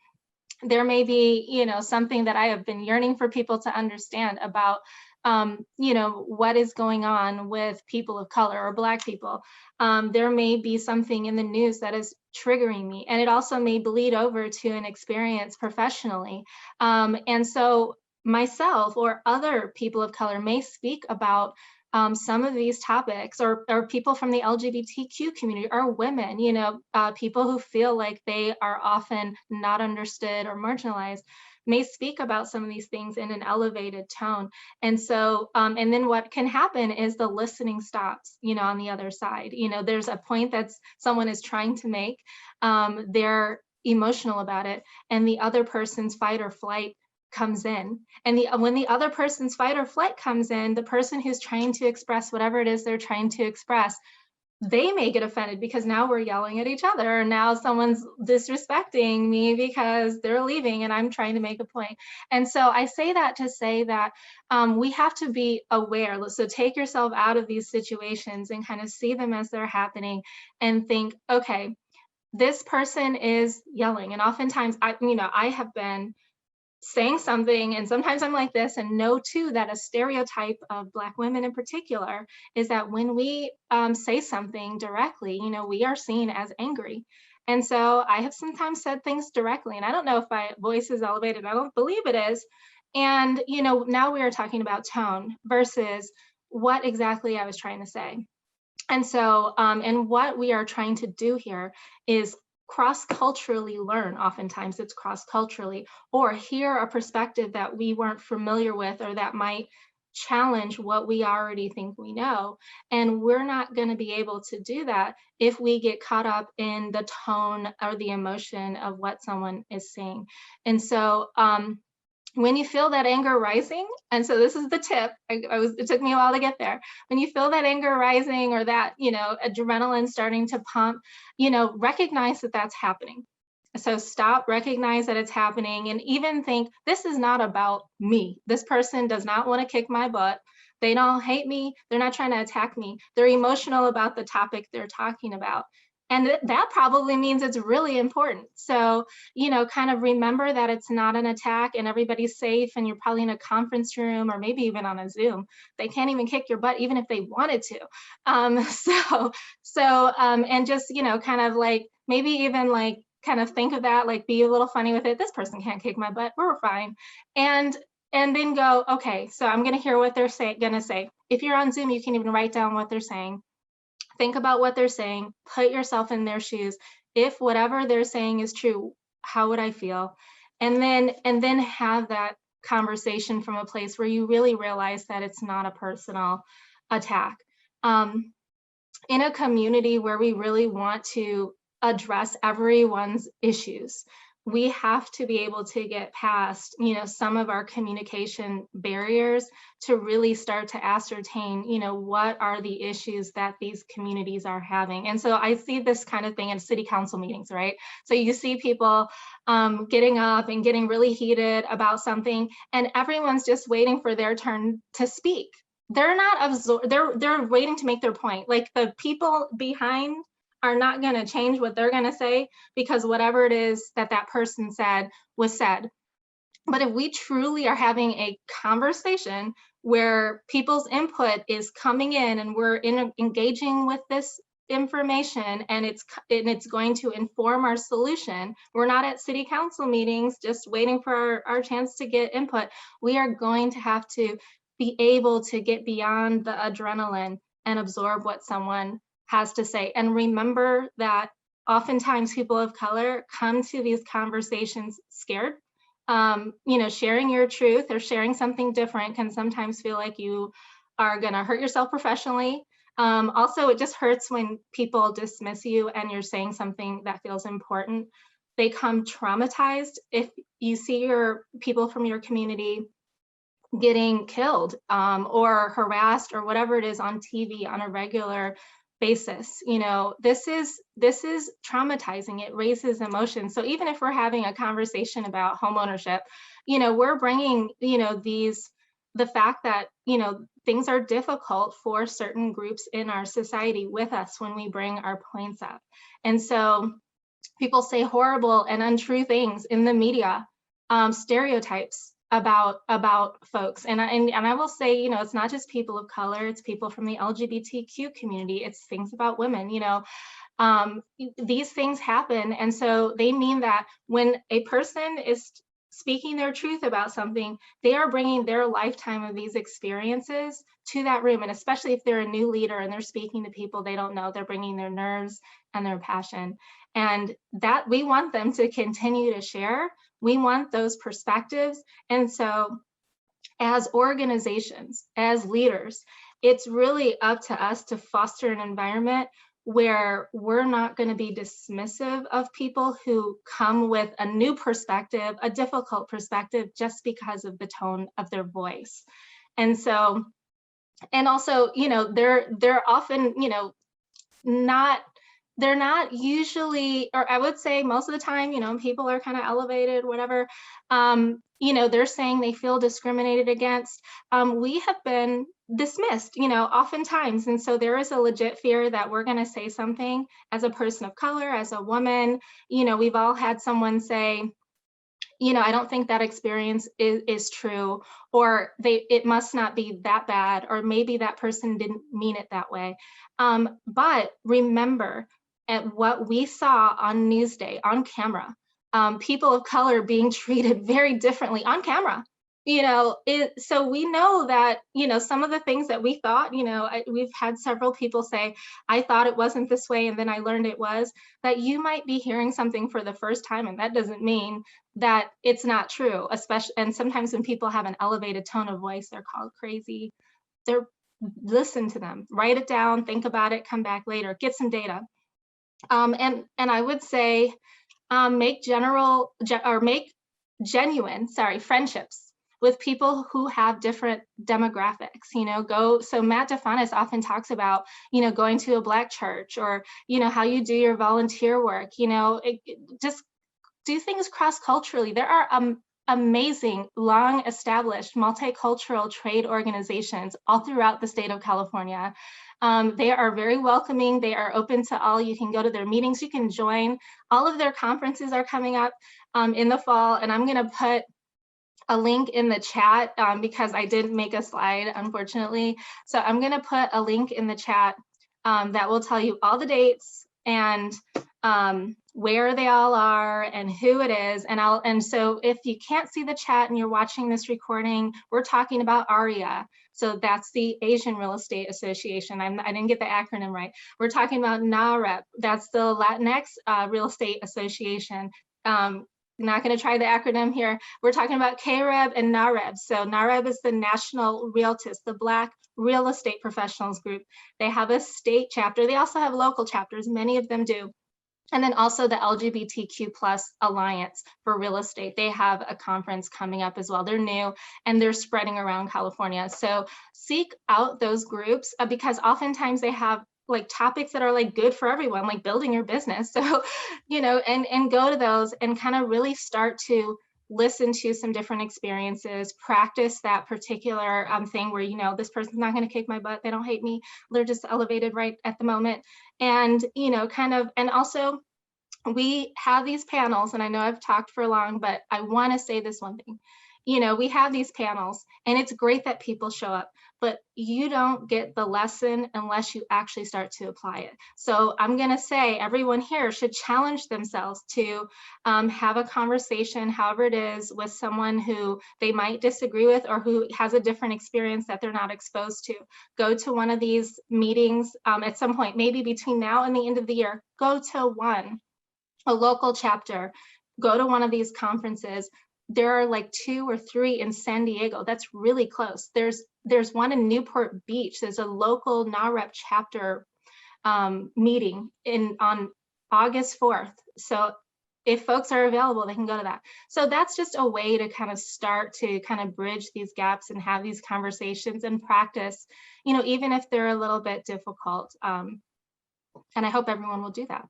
There may be, something that I have been yearning for people to understand about what is going on with people of color or Black people. There may be something in the news that is triggering me, and it also may bleed over to an experience professionally. And so myself or other people of color may speak about some of these topics, or people from the LGBTQ community, or women, people who feel like they are often not understood or marginalized, may speak about some of these things in an elevated tone. And so, and then what can happen is the listening stops, on the other side. There's a point that someone is trying to make, they're emotional about it, and the other person's fight or flight comes in. And when the other person's fight or flight comes in, the person who's trying to express whatever it is they're trying to express, they may get offended because now we're yelling at each other, or now someone's disrespecting me because they're leaving and I'm trying to make a point. And so I say that to say that we have to be aware. So take yourself out of these situations and kind of see them as they're happening and think, okay, this person is yelling. And oftentimes I have been saying something, and sometimes I'm like this, and know too that a stereotype of Black women in particular is that when we say something directly, we are seen as angry. And so I have sometimes said things directly, and I don't know if my voice is elevated. I don't believe it is. And now we are talking about tone versus what exactly I was trying to say. And so, and what we are trying to do here is cross-culturally learn. Oftentimes it's cross-culturally, or hear a perspective that we weren't familiar with, or that might challenge what we already think we know. And we're not going to be able to do that if we get caught up in the tone or the emotion of what someone is saying. And so when you feel that anger rising, and so this is the tip, it took me a while to get there. When you feel that anger rising, or that, adrenaline starting to pump, recognize that that's happening. So stop, recognize that it's happening, and even think, this is not about me. This person does not want to kick my butt. They don't hate me. They're not trying to attack me. They're emotional about the topic they're talking about. And that probably means it's really important. So, kind of remember that it's not an attack and everybody's safe, and you're probably in a conference room or maybe even on a Zoom. They can't even kick your butt even if they wanted to. And just, kind of like, maybe even like kind of think of that, like be a little funny with it. This person can't kick my butt. We're fine. And then go, okay, so I'm going to hear what they're going to say. If you're on Zoom, you can even write down what they're saying. Think about what they're saying, put yourself in their shoes. If whatever they're saying is true, how would I feel? And then have that conversation from a place where you really realize that it's not a personal attack. In a community where we really want to address everyone's issues, we have to be able to get past, some of our communication barriers to really start to ascertain, what are the issues that these communities are having. And so I see this kind of thing in city council meetings, right? So you see people getting up and getting really heated about something, and everyone's just waiting for their turn to speak. They're not they're waiting to make their point. Like, the people behind are not going to change what they're going to say because whatever it is that that person said was said. But if we truly are having a conversation where people's input is coming in and we're engaging with this information and it's going to inform our solution, we're not at city council meetings just waiting for our chance to get input. We are going to have to be able to get beyond the adrenaline and absorb what someone has to say. And remember that oftentimes people of color come to these conversations scared. Sharing your truth or sharing something different can sometimes feel like you are going to hurt yourself professionally. Also, it just hurts when people dismiss you and you're saying something that feels important. They come traumatized if you see your people from your community getting killed or harassed or whatever it is on TV on a regular basis. This is traumatizing. It raises emotion. So even if we're having a conversation about homeownership, we're bringing, the fact that, things are difficult for certain groups in our society with us when we bring our points up. And so people say horrible and untrue things in the media, stereotypes about folks. And I will say, it's not just people of color, it's people from the LGBTQ community, it's things about women, these things happen. And so they mean that when a person is speaking their truth about something, they are bringing their lifetime of these experiences to that room. And especially if they're a new leader and they're speaking to people they don't know, they're bringing their nerves and their passion. And that we want them to continue to share. We want those perspectives. And so as organizations, as leaders, it's really up to us to foster an environment where we're not going to be dismissive of people who come with a new perspective, a difficult perspective, just because of the tone of their voice. And so, and also, they're often, they're not usually, or I would say most of the time, people are kind of elevated, whatever, they're saying they feel discriminated against. We have been dismissed, oftentimes. And so there is a legit fear that we're going to say something as a person of color, as a woman. We've all had someone say, I don't think that experience is true, or it must not be that bad, or maybe that person didn't mean it that way. But remember, at what we saw on Newsday, on camera, people of color being treated very differently on camera. So we know that, some of the things that we thought, we've had several people say, I thought it wasn't this way, and then I learned it was, that you might be hearing something for the first time, and that doesn't mean that it's not true, especially, and sometimes when people have an elevated tone of voice, they're called crazy. Listen to them, write it down, think about it, come back later, get some data. And I would say, make genuine friendships with people who have different demographics. So Matt Defanus often talks about, going to a Black church, or, how you do your volunteer work, just do things cross-culturally. There are amazing, long-established multicultural trade organizations all throughout the state of California. They are very welcoming. They are open to all. You can go to their meetings. You can join. All of their conferences are coming up in the fall. And I'm going to put a link in the chat because I didn't make a slide, unfortunately. So I'm going to put a link in the chat that will tell you all the dates and where they all are and who it is. And so if you can't see the chat and you're watching this recording, we're talking about AREA. So that's the Asian Real Estate Association. I didn't get the acronym right. We're talking about NAREP. That's the Latinx Real Estate Association. not going to try the acronym here. We're talking about KREB and NAREB. So NAREB is the National Realtors, the Black Real Estate Professionals Group. They have a state chapter. They also have local chapters. Many of them do. And then also the LGBTQ+ Alliance for Real Estate. They have a conference coming up as well. They're new and they're spreading around California. So seek out those groups because oftentimes they have like topics that are like good for everyone, like building your business. So, you know, and go to those and kind of really start to listen to some different experiences, practice that particular thing where, you know, this person's not going to kick my butt. They don't hate me. They're just elevated right at the moment. And, you know, kind of, and also we have these panels, and I know I've talked for long, but I want to say this one thing. You know, we have these panels and it's great that people show up, but you don't get the lesson unless you actually start to apply it. So I'm going to say everyone here should challenge themselves to have a conversation, however it is, with someone who they might disagree with or who has a different experience that they're not exposed to. Go to one of these meetings at some point, maybe between now and the end of the year. Go to one, a local chapter. Go to one of these conferences. There are like 2 or 3 in San Diego. That's really close. There's one in Newport Beach. There's a local NAREP chapter meeting on August 4th. So if folks are available, they can go to that. So that's just a way to kind of start to kind of bridge these gaps and have these conversations and practice, you know, even if they're a little bit difficult. And I hope everyone will do that.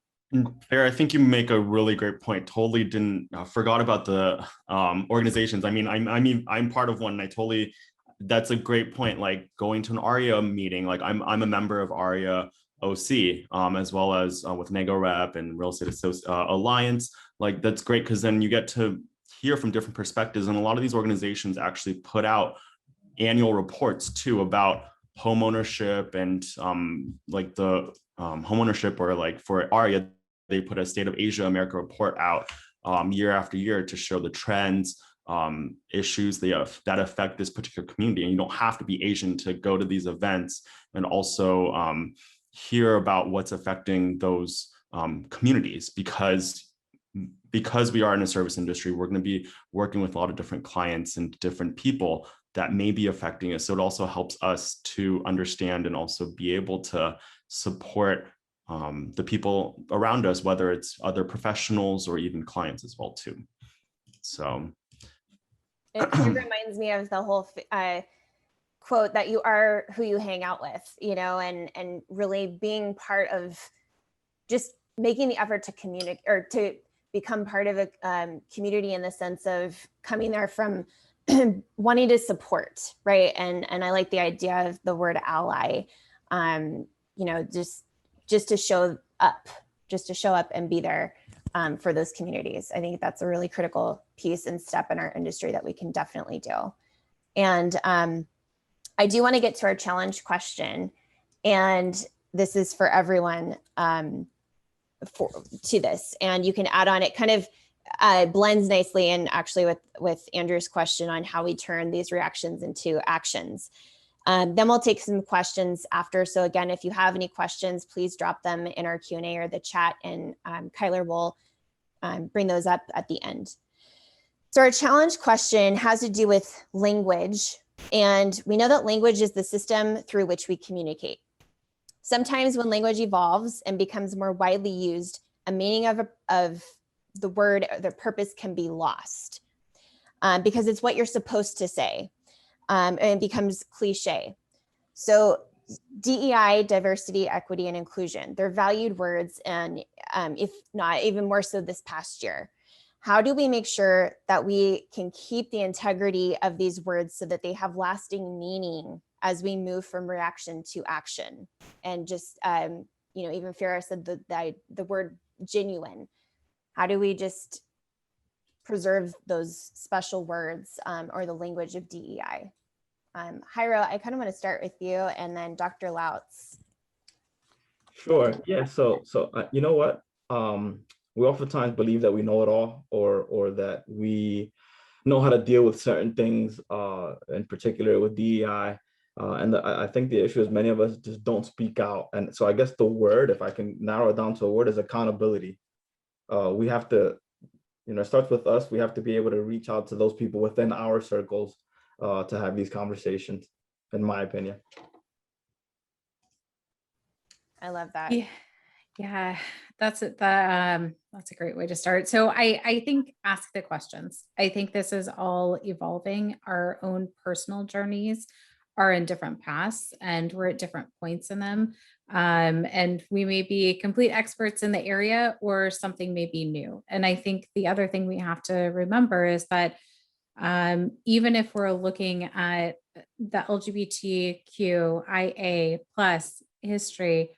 Farah, I think you make a really great point. Totally didn't forgot about the organizations. I mean, I'm part of one, and that's a great point. Like going to an ARIA meeting, like I'm a member of ARIA OC, as well as with NegoRep and Real Estate Alliance. Like that's great because then you get to hear from different perspectives, and a lot of these organizations actually put out annual reports too about home ownership and like the homeownership, or like for ARIA. They put a State of Asia America report out year after year to show the trends, issues that affect this particular community. And you don't have to be Asian to go to these events and also hear about what's affecting those communities, because we are in a service industry. We're going to be working with a lot of different clients and different people that may be affecting us. So it also helps us to understand and also be able to support the people around us, whether it's other professionals or even clients as well too. So it kind of reminds me of the whole quote that you are who you hang out with, you know, and really being part of just making the effort to communicate or to become part of a community in the sense of coming there from wanting to support, right? And I like the idea of the word ally, you know, just to show up and be there for those communities. I think that's a really critical piece and step in our industry that we can definitely do. And I do want to get to our challenge question, and this is for everyone to this, and you can add on. It kind of blends nicely and actually with Andrew's question on how we turn these reactions into actions. Then we'll take some questions after. So again, if you have any questions, please drop them in our Q&A or the chat, and Kyler will bring those up at the end. So our challenge question has to do with language. And we know that language is the system through which we communicate. Sometimes when language evolves and becomes more widely used, a meaning of the word, the purpose can be lost because it's what you're supposed to say. And it becomes cliche. So DEI, diversity, equity, and inclusion, they're valued words, and if not even more so this past year. How do we make sure that we can keep the integrity of these words so that they have lasting meaning as we move from reaction to action? And just, you know, even Farah said the word genuine. How do we just preserve those special words or the language of DEI? Jairo, I kind of want to start with you, and then Dr. Lautz. Sure. Yeah. So you know what? We oftentimes believe that we know it all, or that we know how to deal with certain things, in particular with DEI. And I think the issue is many of us just don't speak out. And so I guess the word, if I can narrow it down to a word, is accountability. We have to it starts with us. We have to be able to reach out to those people within our circles to have these conversations, in my opinion. I love that. Yeah, that's a great way to start. So I think ask the questions. I think this is all evolving. Our own personal journeys are in different paths, and we're at different points in them. And we may be complete experts in the area, or something may be new. And I think the other thing we have to remember is that even if we're looking at the LGBTQIA plus history,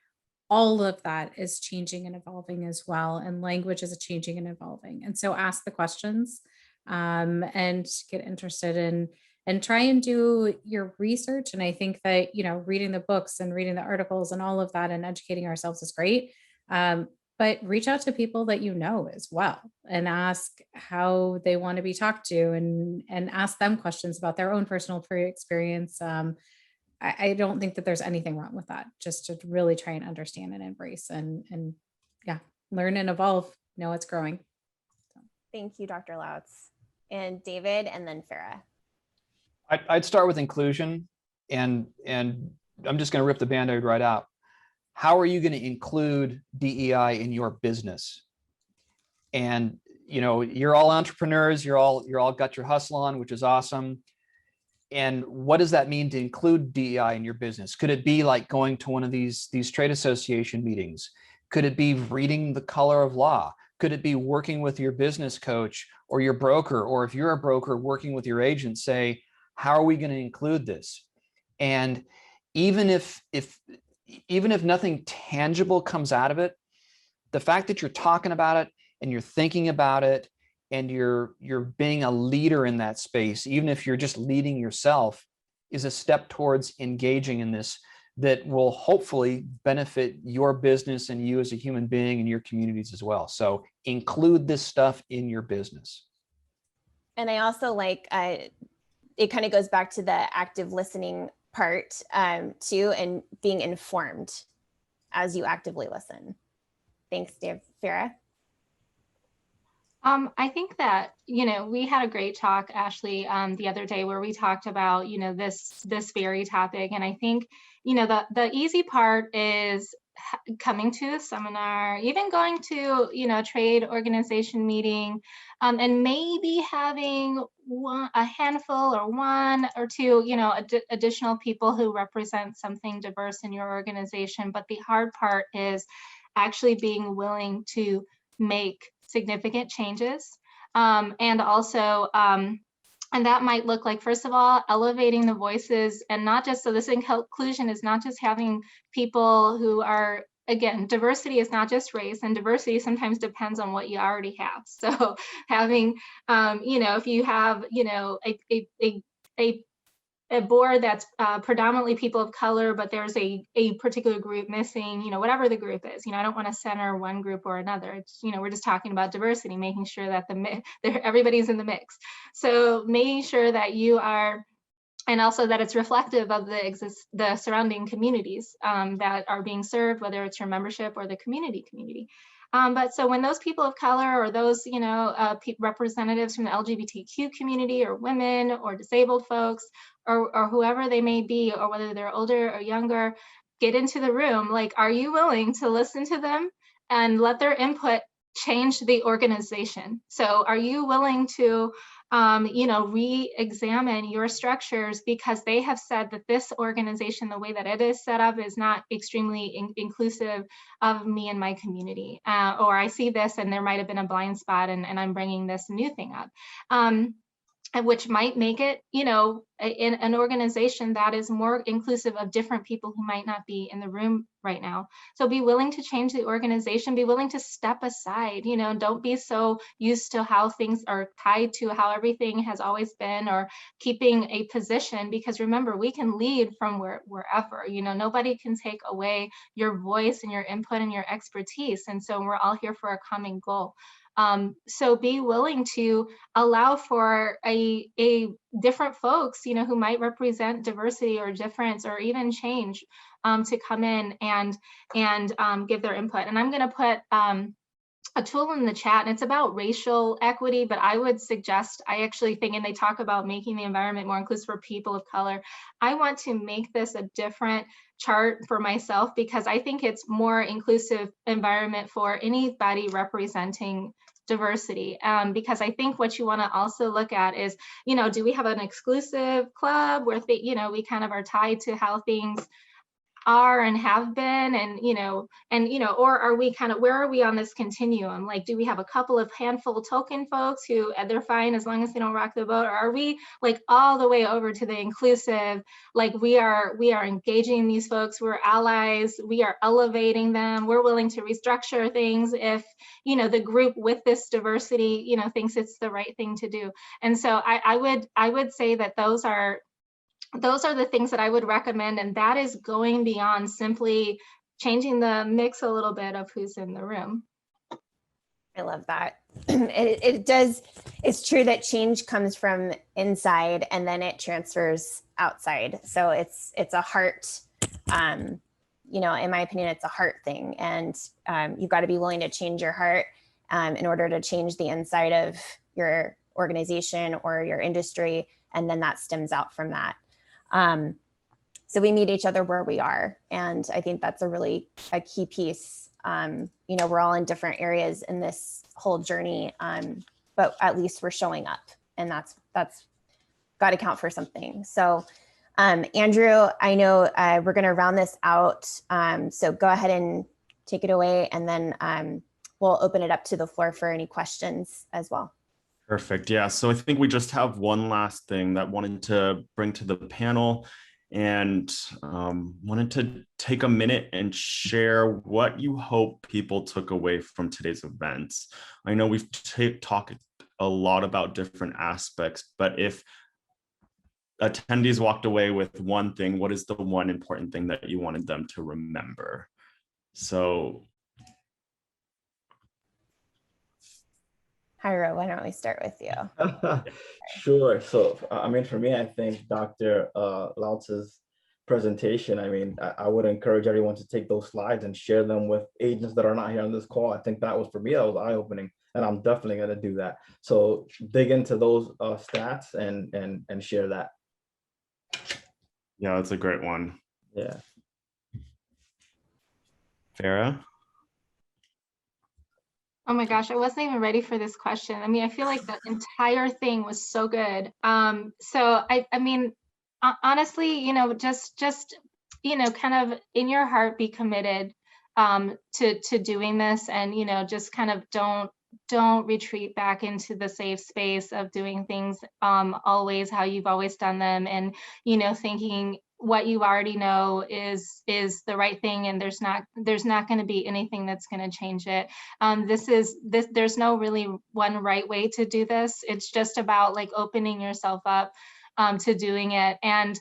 all of that is changing and evolving as well. And language is changing and evolving. And so ask the questions and get interested in, and try and do your research. And I think that, reading the books and reading the articles and all of that and educating ourselves is great. But reach out to people that you know as well, and ask how they want to be talked to, and ask them questions about their own personal experience. I don't think that there's anything wrong with that. Just to really try and understand and embrace and learn and evolve, know it's growing. So. Thank you, Dr. Lautz. And David, and then Farah. I'd start with inclusion, and I'm just going to rip the Band-Aid right out. How are you going to include DEI in your business? And you're all entrepreneurs, you're all got your hustle on, which is awesome. And what does that mean to include DEI in your business? Could it be like going to one of these trade association meetings? Could it be reading The Color of Law? Could it be working with your business coach or your broker, or if you're a broker, working with your agent, say, how are we going to include this? And even if nothing tangible comes out of it, the fact that you're talking about it and you're thinking about it and you're being a leader in that space, even if you're just leading yourself, is a step towards engaging in this that will hopefully benefit your business and you as a human being and your communities as well. So include this stuff in your business. And I also like, it kind of goes back to the active listening part too, and being informed as you actively listen. Thanks, Dave. Farah? I think that, we had a great talk, Ashley, the other day, where we talked about, this very topic. And I think, the easy part is coming to a seminar, even going to, a trade organization meeting, and maybe having a handful or one or two, additional people who represent something diverse in your organization. But the hard part is actually being willing to make significant changes. And also, and that might look like, first of all, elevating the voices, and not just, so this inclusion is not just having people who are, again, diversity is not just race, and diversity sometimes depends on what you already have. So having, if you have, a board that's predominantly people of color, but there's a particular group missing, whatever the group is, I don't want to center one group or another. It's, we're just talking about diversity, making sure that everybody's in the mix. So making sure that you are, and also that it's reflective of the surrounding communities that are being served, whether it's your membership or the community. But so when those people of color, or those, representatives from the LGBTQ community, or women, or disabled folks, or whoever they may be, or whether they're older or younger, get into the room, like, are you willing to listen to them and let their input change the organization? So are you willing to, re-examine your structures because they have said that this organization, the way that it is set up, is not extremely inclusive of me and my community, or I see this and there might have been a blind spot, and I'm bringing this new thing up. Which might make it, in an organization that is more inclusive of different people who might not be in the room right now. So be willing to change the organization, be willing to step aside, don't be so used to how things are tied to how everything has always been, or keeping a position, because remember, we can lead from wherever, nobody can take away your voice and your input and your expertise. And so we're all here for a common goal. So be willing to allow for a different folks, who might represent diversity or difference or even change, to come in and give their input. And I'm going to put a tool in the chat, and it's about racial equity, but I would suggest, I actually think, and they talk about making the environment more inclusive for people of color. I want to make this a different chart for myself because I think it's more inclusive environment for anybody representing diversity. Because I think what you want to also look at is, do we have an exclusive club where, we kind of are tied to how things are and have been, or are we kind of, where are we on this continuum? Like, do we have a couple of handful token folks who they're fine as long as they don't rock the boat, or are we like all the way over to the inclusive, like we are engaging these folks, we're allies, we are elevating them, we're willing to restructure things if the group with this diversity thinks it's the right thing to do. And so I would say that those are the things that I would recommend, and that is going beyond simply changing the mix a little bit of who's in the room. I love that. It does. It's true that change comes from inside and then it transfers outside. So it's a heart, in my opinion, it's a heart thing. And you've got to be willing to change your heart in order to change the inside of your organization or your industry. And then that stems out from that. So we meet each other where we are. And I think that's a key piece. We're all in different areas in this whole journey, but at least we're showing up, and that's got to count for something. So Andrew, I know we're going to round this out. So go ahead and take it away, and then we'll open it up to the floor for any questions as well. Perfect. Yeah. So I think we just have one last thing that wanted to bring to the panel, and wanted to take a minute and share what you hope people took away from today's events. I know we've talked a lot about different aspects, but if attendees walked away with one thing, what is the one important thing that you wanted them to remember? So Jairo, why don't we start with you? Sure. So, for me, I think Dr. Lautz's presentation, I would encourage everyone to take those slides and share them with agents that are not here on this call. I think that was, for me, that was eye-opening, and I'm definitely going to do that. So dig into those stats and share that. Yeah, that's a great one. Yeah. Farah? Oh my gosh, I wasn't even ready for this question. I feel like the entire thing was so good. Honestly, just kind of in your heart, be committed to doing this, and just kind of don't retreat back into the safe space of doing things always how you've always done them, and thinking what you already know is the right thing, and there's not going to be anything that's going to change it. There's no really one right way to do this. It's just about like opening yourself up to doing it, and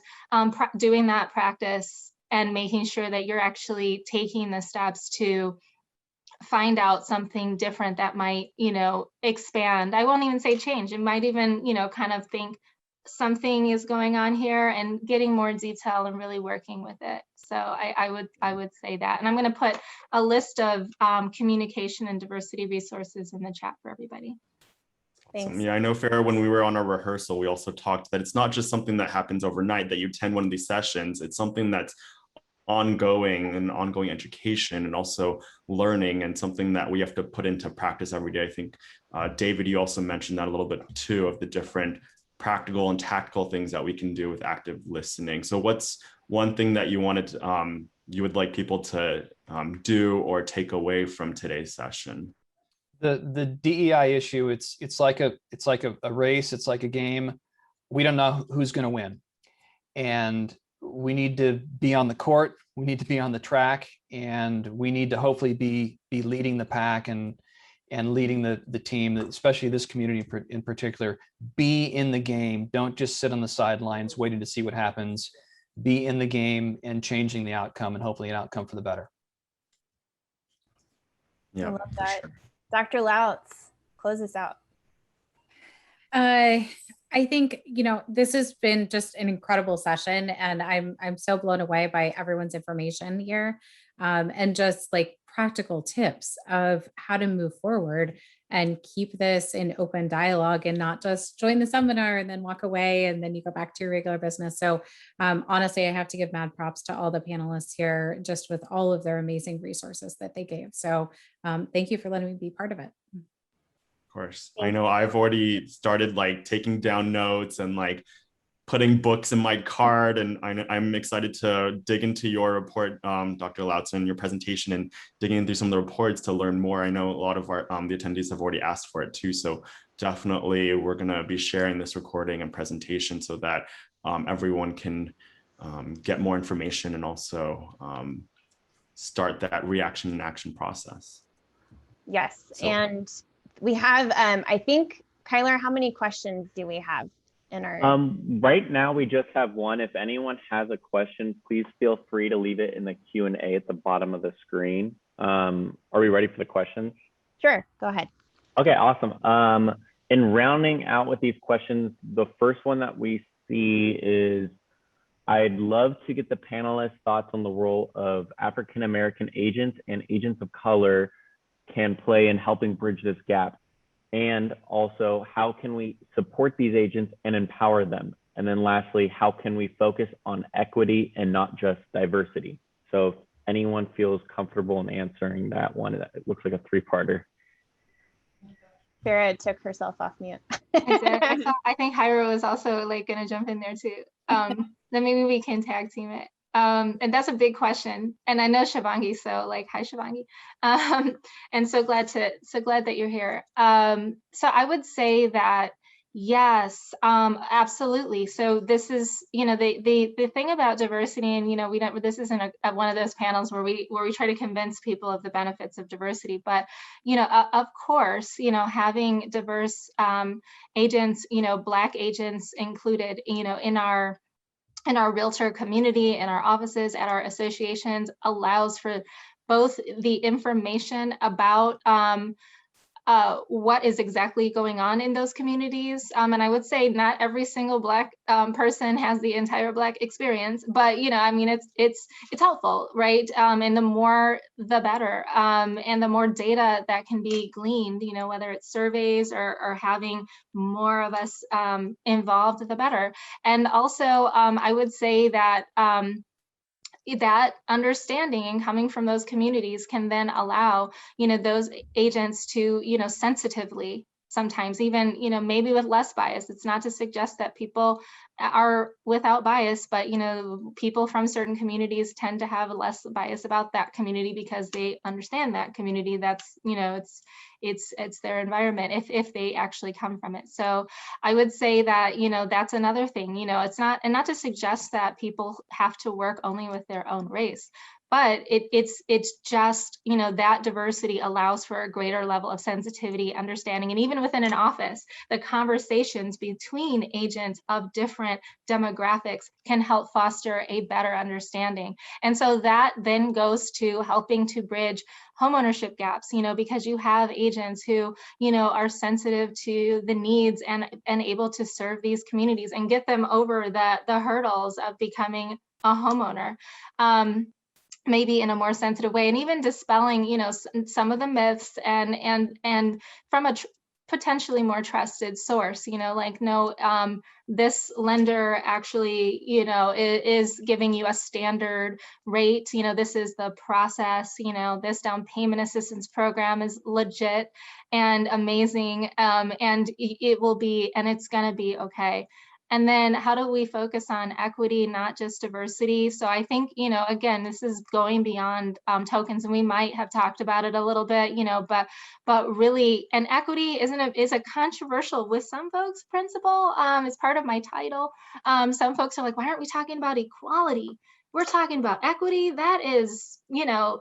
doing that practice and making sure that you're actually taking the steps to find out something different that might expand. I won't even say change. It might even kind of think something is going on here, and getting more detail and really working with it. So I would say that, and I'm going to put a list of communication and diversity resources in the chat for everybody. Thanks. Yeah, I know, Farah, when we were on our rehearsal, we also talked that it's not just something that happens overnight that you attend one of these sessions. It's something that's ongoing education, and also learning, and something that we have to put into practice every day. I think, David, you also mentioned that a little bit too, of the different practical and tactical things that we can do with active listening. So what's one thing that you wanted to, you would like people to do or take away from today's session? The DEI issue, it's like a race, it's like a game. We don't know who's going to win, and we need to be on the court, we need to be on the track, and we need to hopefully be leading the pack and leading the team, especially this community in particular. Be in the game. Don't just sit on the sidelines waiting to see what happens. Be in the game and changing the outcome, and hopefully an outcome for the better. Yeah, I love that. Sure. Dr. Lautz, close us out. I think, this has been just an incredible session, and I'm so blown away by everyone's information here. and just like practical tips of how to move forward and keep this in open dialogue and not just join the seminar and then walk away and then you go back to your regular business. So honestly, I have to give mad props to all the panelists here, just with all of their amazing resources that they gave. So thank you for letting me be part of it. Of course. I know I've already started like taking down notes and like putting books in my card, and I'm excited to dig into your report, Dr. Lautzen, your presentation, and digging through some of the reports to learn more. I know a lot of our the attendees have already asked for it too, so definitely we're going to be sharing this recording and presentation so that everyone can get more information and also start that reaction and action process. Yes, so, and we have, I think, Kyler, how many questions do we have? Right now we just have one. If anyone has a question, please feel free to leave it in the Q&A at the bottom of the screen. Are we ready for the questions? Sure, go ahead. Okay, awesome. In rounding out with these questions, the first one that we see is, I'd love to get the panelists' thoughts on the role of African-American agents and agents of color can play in helping bridge this gap. And also, how can we support these agents and empower them? And then lastly, how can we focus on equity and not just diversity? So if anyone feels comfortable in answering that one, it looks like a three-parter. Farah took herself off mute. I think Jairo is also like going to jump in there too. Then maybe we can tag team it. And that's a big question. And I know Shivangi, so like, hi Shivangi. And so glad that you're here. So I would say that, yes, absolutely. So this is, the thing about diversity, and, this isn't one of those panels where we try to convince people of the benefits of diversity, but, of course, having diverse agents, Black agents included, in our realtor community, in our offices, at our associations, allows for both the information about what is exactly going on in those communities. And I would say not every single Black person has the entire Black experience, but it's helpful, right? And the more, the better. And the more data that can be gleaned, whether it's surveys or having more of us involved, the better. And also, I would say that that understanding and coming from those communities can then allow, those agents to, sensitively, sometimes even, maybe with less bias. It's not to suggest that people are without bias, but, people from certain communities tend to have less bias about that community because they understand that community. That's, it's their environment if they actually come from it. So I would say that, that's another thing, it's not, and not to suggest that people have to work only with their own race, but it's just, that diversity allows for a greater level of sensitivity, understanding, and even within an office, the conversations between agents of different demographics can help foster a better understanding. And so that then goes to helping to bridge homeownership gaps, because you have agents who, are sensitive to the needs and able to serve these communities and get them over the hurdles of becoming a homeowner. Maybe in a more sensitive way, and even dispelling, some of the myths and from a potentially more trusted source, like, no, this lender actually, is giving you a standard rate, this is the process, this down payment assistance program is legit and amazing, and it will be, and it's going to be okay. And then how do we focus on equity, not just diversity? So I think, again, this is going beyond tokens, and we might have talked about it a little bit, but really, and equity is a controversial with some folks principle. It's part of my title. Some folks are like, why aren't we talking about equality? We're talking about equity. That is,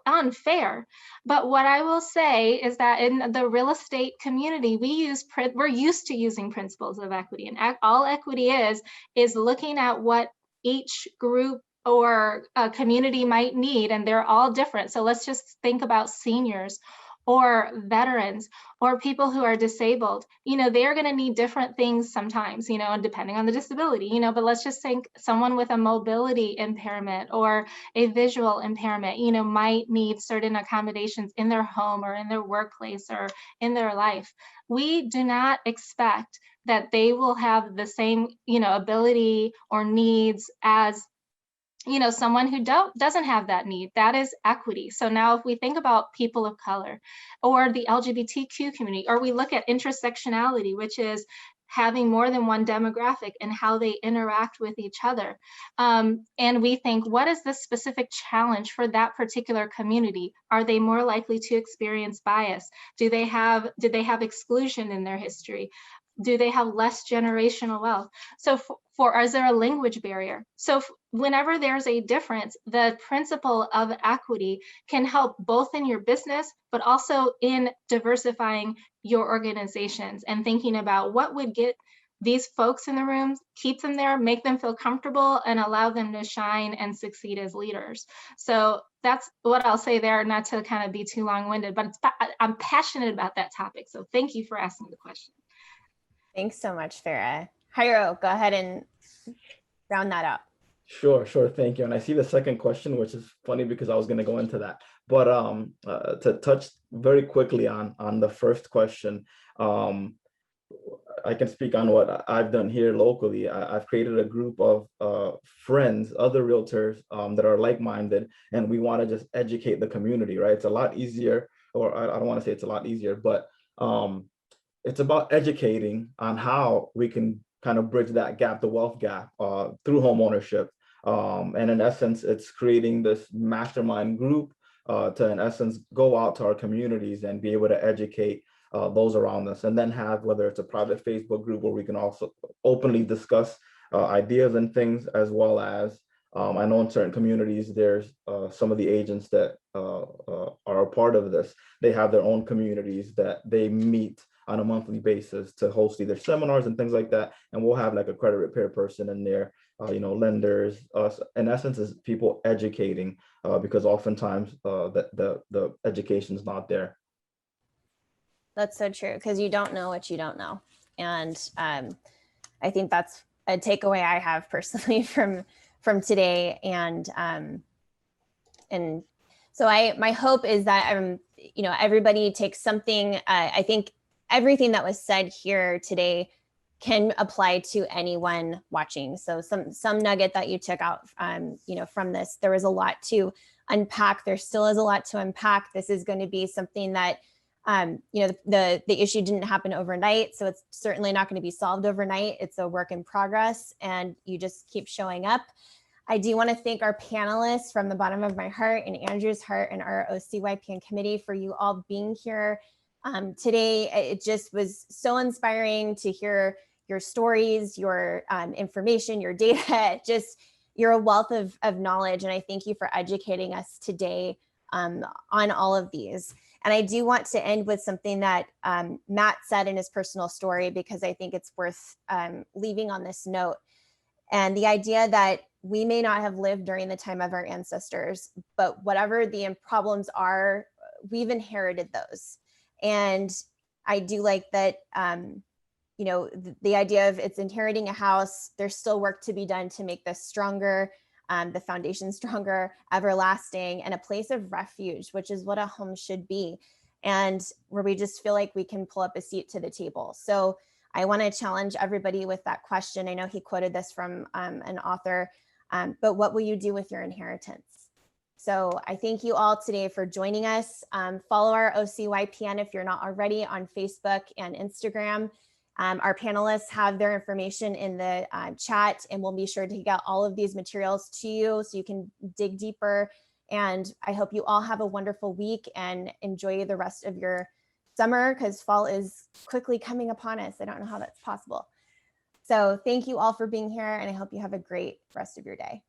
unfair. But what I will say is that in the real estate community, we're used to using principles of equity, and all equity is looking at what each group or a community might need, and they're all different. So let's just think about seniors or veterans or people who are disabled, they are going to need different things sometimes, depending on the disability, but let's just think someone with a mobility impairment or a visual impairment, might need certain accommodations in their home or in their workplace or in their life. We do not expect that they will have the same, ability or needs as someone who doesn't have that need. That is equity. So now if we think about people of color or the LGBTQ community, or we look at intersectionality, which is having more than one demographic and how they interact with each other. And we think, what is the specific challenge for that particular community? Are they more likely to experience bias? Did they have exclusion in their history? Do they have less generational wealth? So is there a language barrier? So whenever there's a difference, the principle of equity can help both in your business, but also in diversifying your organizations and thinking about what would get these folks in the room, keep them there, make them feel comfortable, and allow them to shine and succeed as leaders. So that's what I'll say there, not to kind of be too long-winded, but I'm passionate about that topic. So thank you for asking the question. Thanks so much, Farah. Jairo, go ahead and round that up. Sure. Thank you. And I see the second question, which is funny because I was going to go into that. But to touch very quickly on the first question, I can speak on what I've done here locally. I've created a group of friends, other realtors that are like-minded, and we want to just educate the community, right? It's a lot easier, or I don't want to say it's a lot easier, but it's about educating on how we can kind of bridge that gap, the wealth gap, through home ownership. And in essence, it's creating this mastermind group to, in essence, go out to our communities and be able to educate those around us, and then have, whether it's a private Facebook group where we can also openly discuss ideas and things, as well as I know in certain communities, there's some of the agents that are a part of this. They have their own communities that they meet on a monthly basis to host either seminars and things like that. And we'll have like a credit repair person in there, lenders, us. In essence, is people educating because oftentimes the education is not there. That's so true, because you don't know what you don't know. And I think that's a takeaway I have personally from today. And so my hope is that everybody takes something. I think everything that was said here today can apply to anyone watching. So some nugget that you took out from this, there was a lot to unpack. There still is a lot to unpack. This is going to be something that the issue didn't happen overnight, so it's certainly not going to be solved overnight. It's a work in progress, and you just keep showing up. I do want to thank our panelists from the bottom of my heart, and Andrew's heart, and our OC-YPN committee for you all being here today. It just was so inspiring to hear your stories, your information, your data. Just, you're a wealth of knowledge, and I thank you for educating us today on all of these. And I do want to end with something that Matt said in his personal story, because I think it's worth leaving on this note. And the idea that we may not have lived during the time of our ancestors, but whatever the problems are, we've inherited those. And I do like that, the idea of it's inheriting a house, there's still work to be done to make this stronger, the foundation stronger, everlasting, and a place of refuge, which is what a home should be, and where we just feel like we can pull up a seat to the table. So I want to challenge everybody with that question. I know he quoted this from an author, but what will you do with your inheritance? So I thank you all today for joining us. Follow our OC-YPN if you're not already on Facebook and Instagram. Our panelists have their information in the chat, and we'll be sure to get all of these materials to you so you can dig deeper. And I hope you all have a wonderful week and enjoy the rest of your summer, because fall is quickly coming upon us. I don't know how that's possible. So thank you all for being here, and I hope you have a great rest of your day.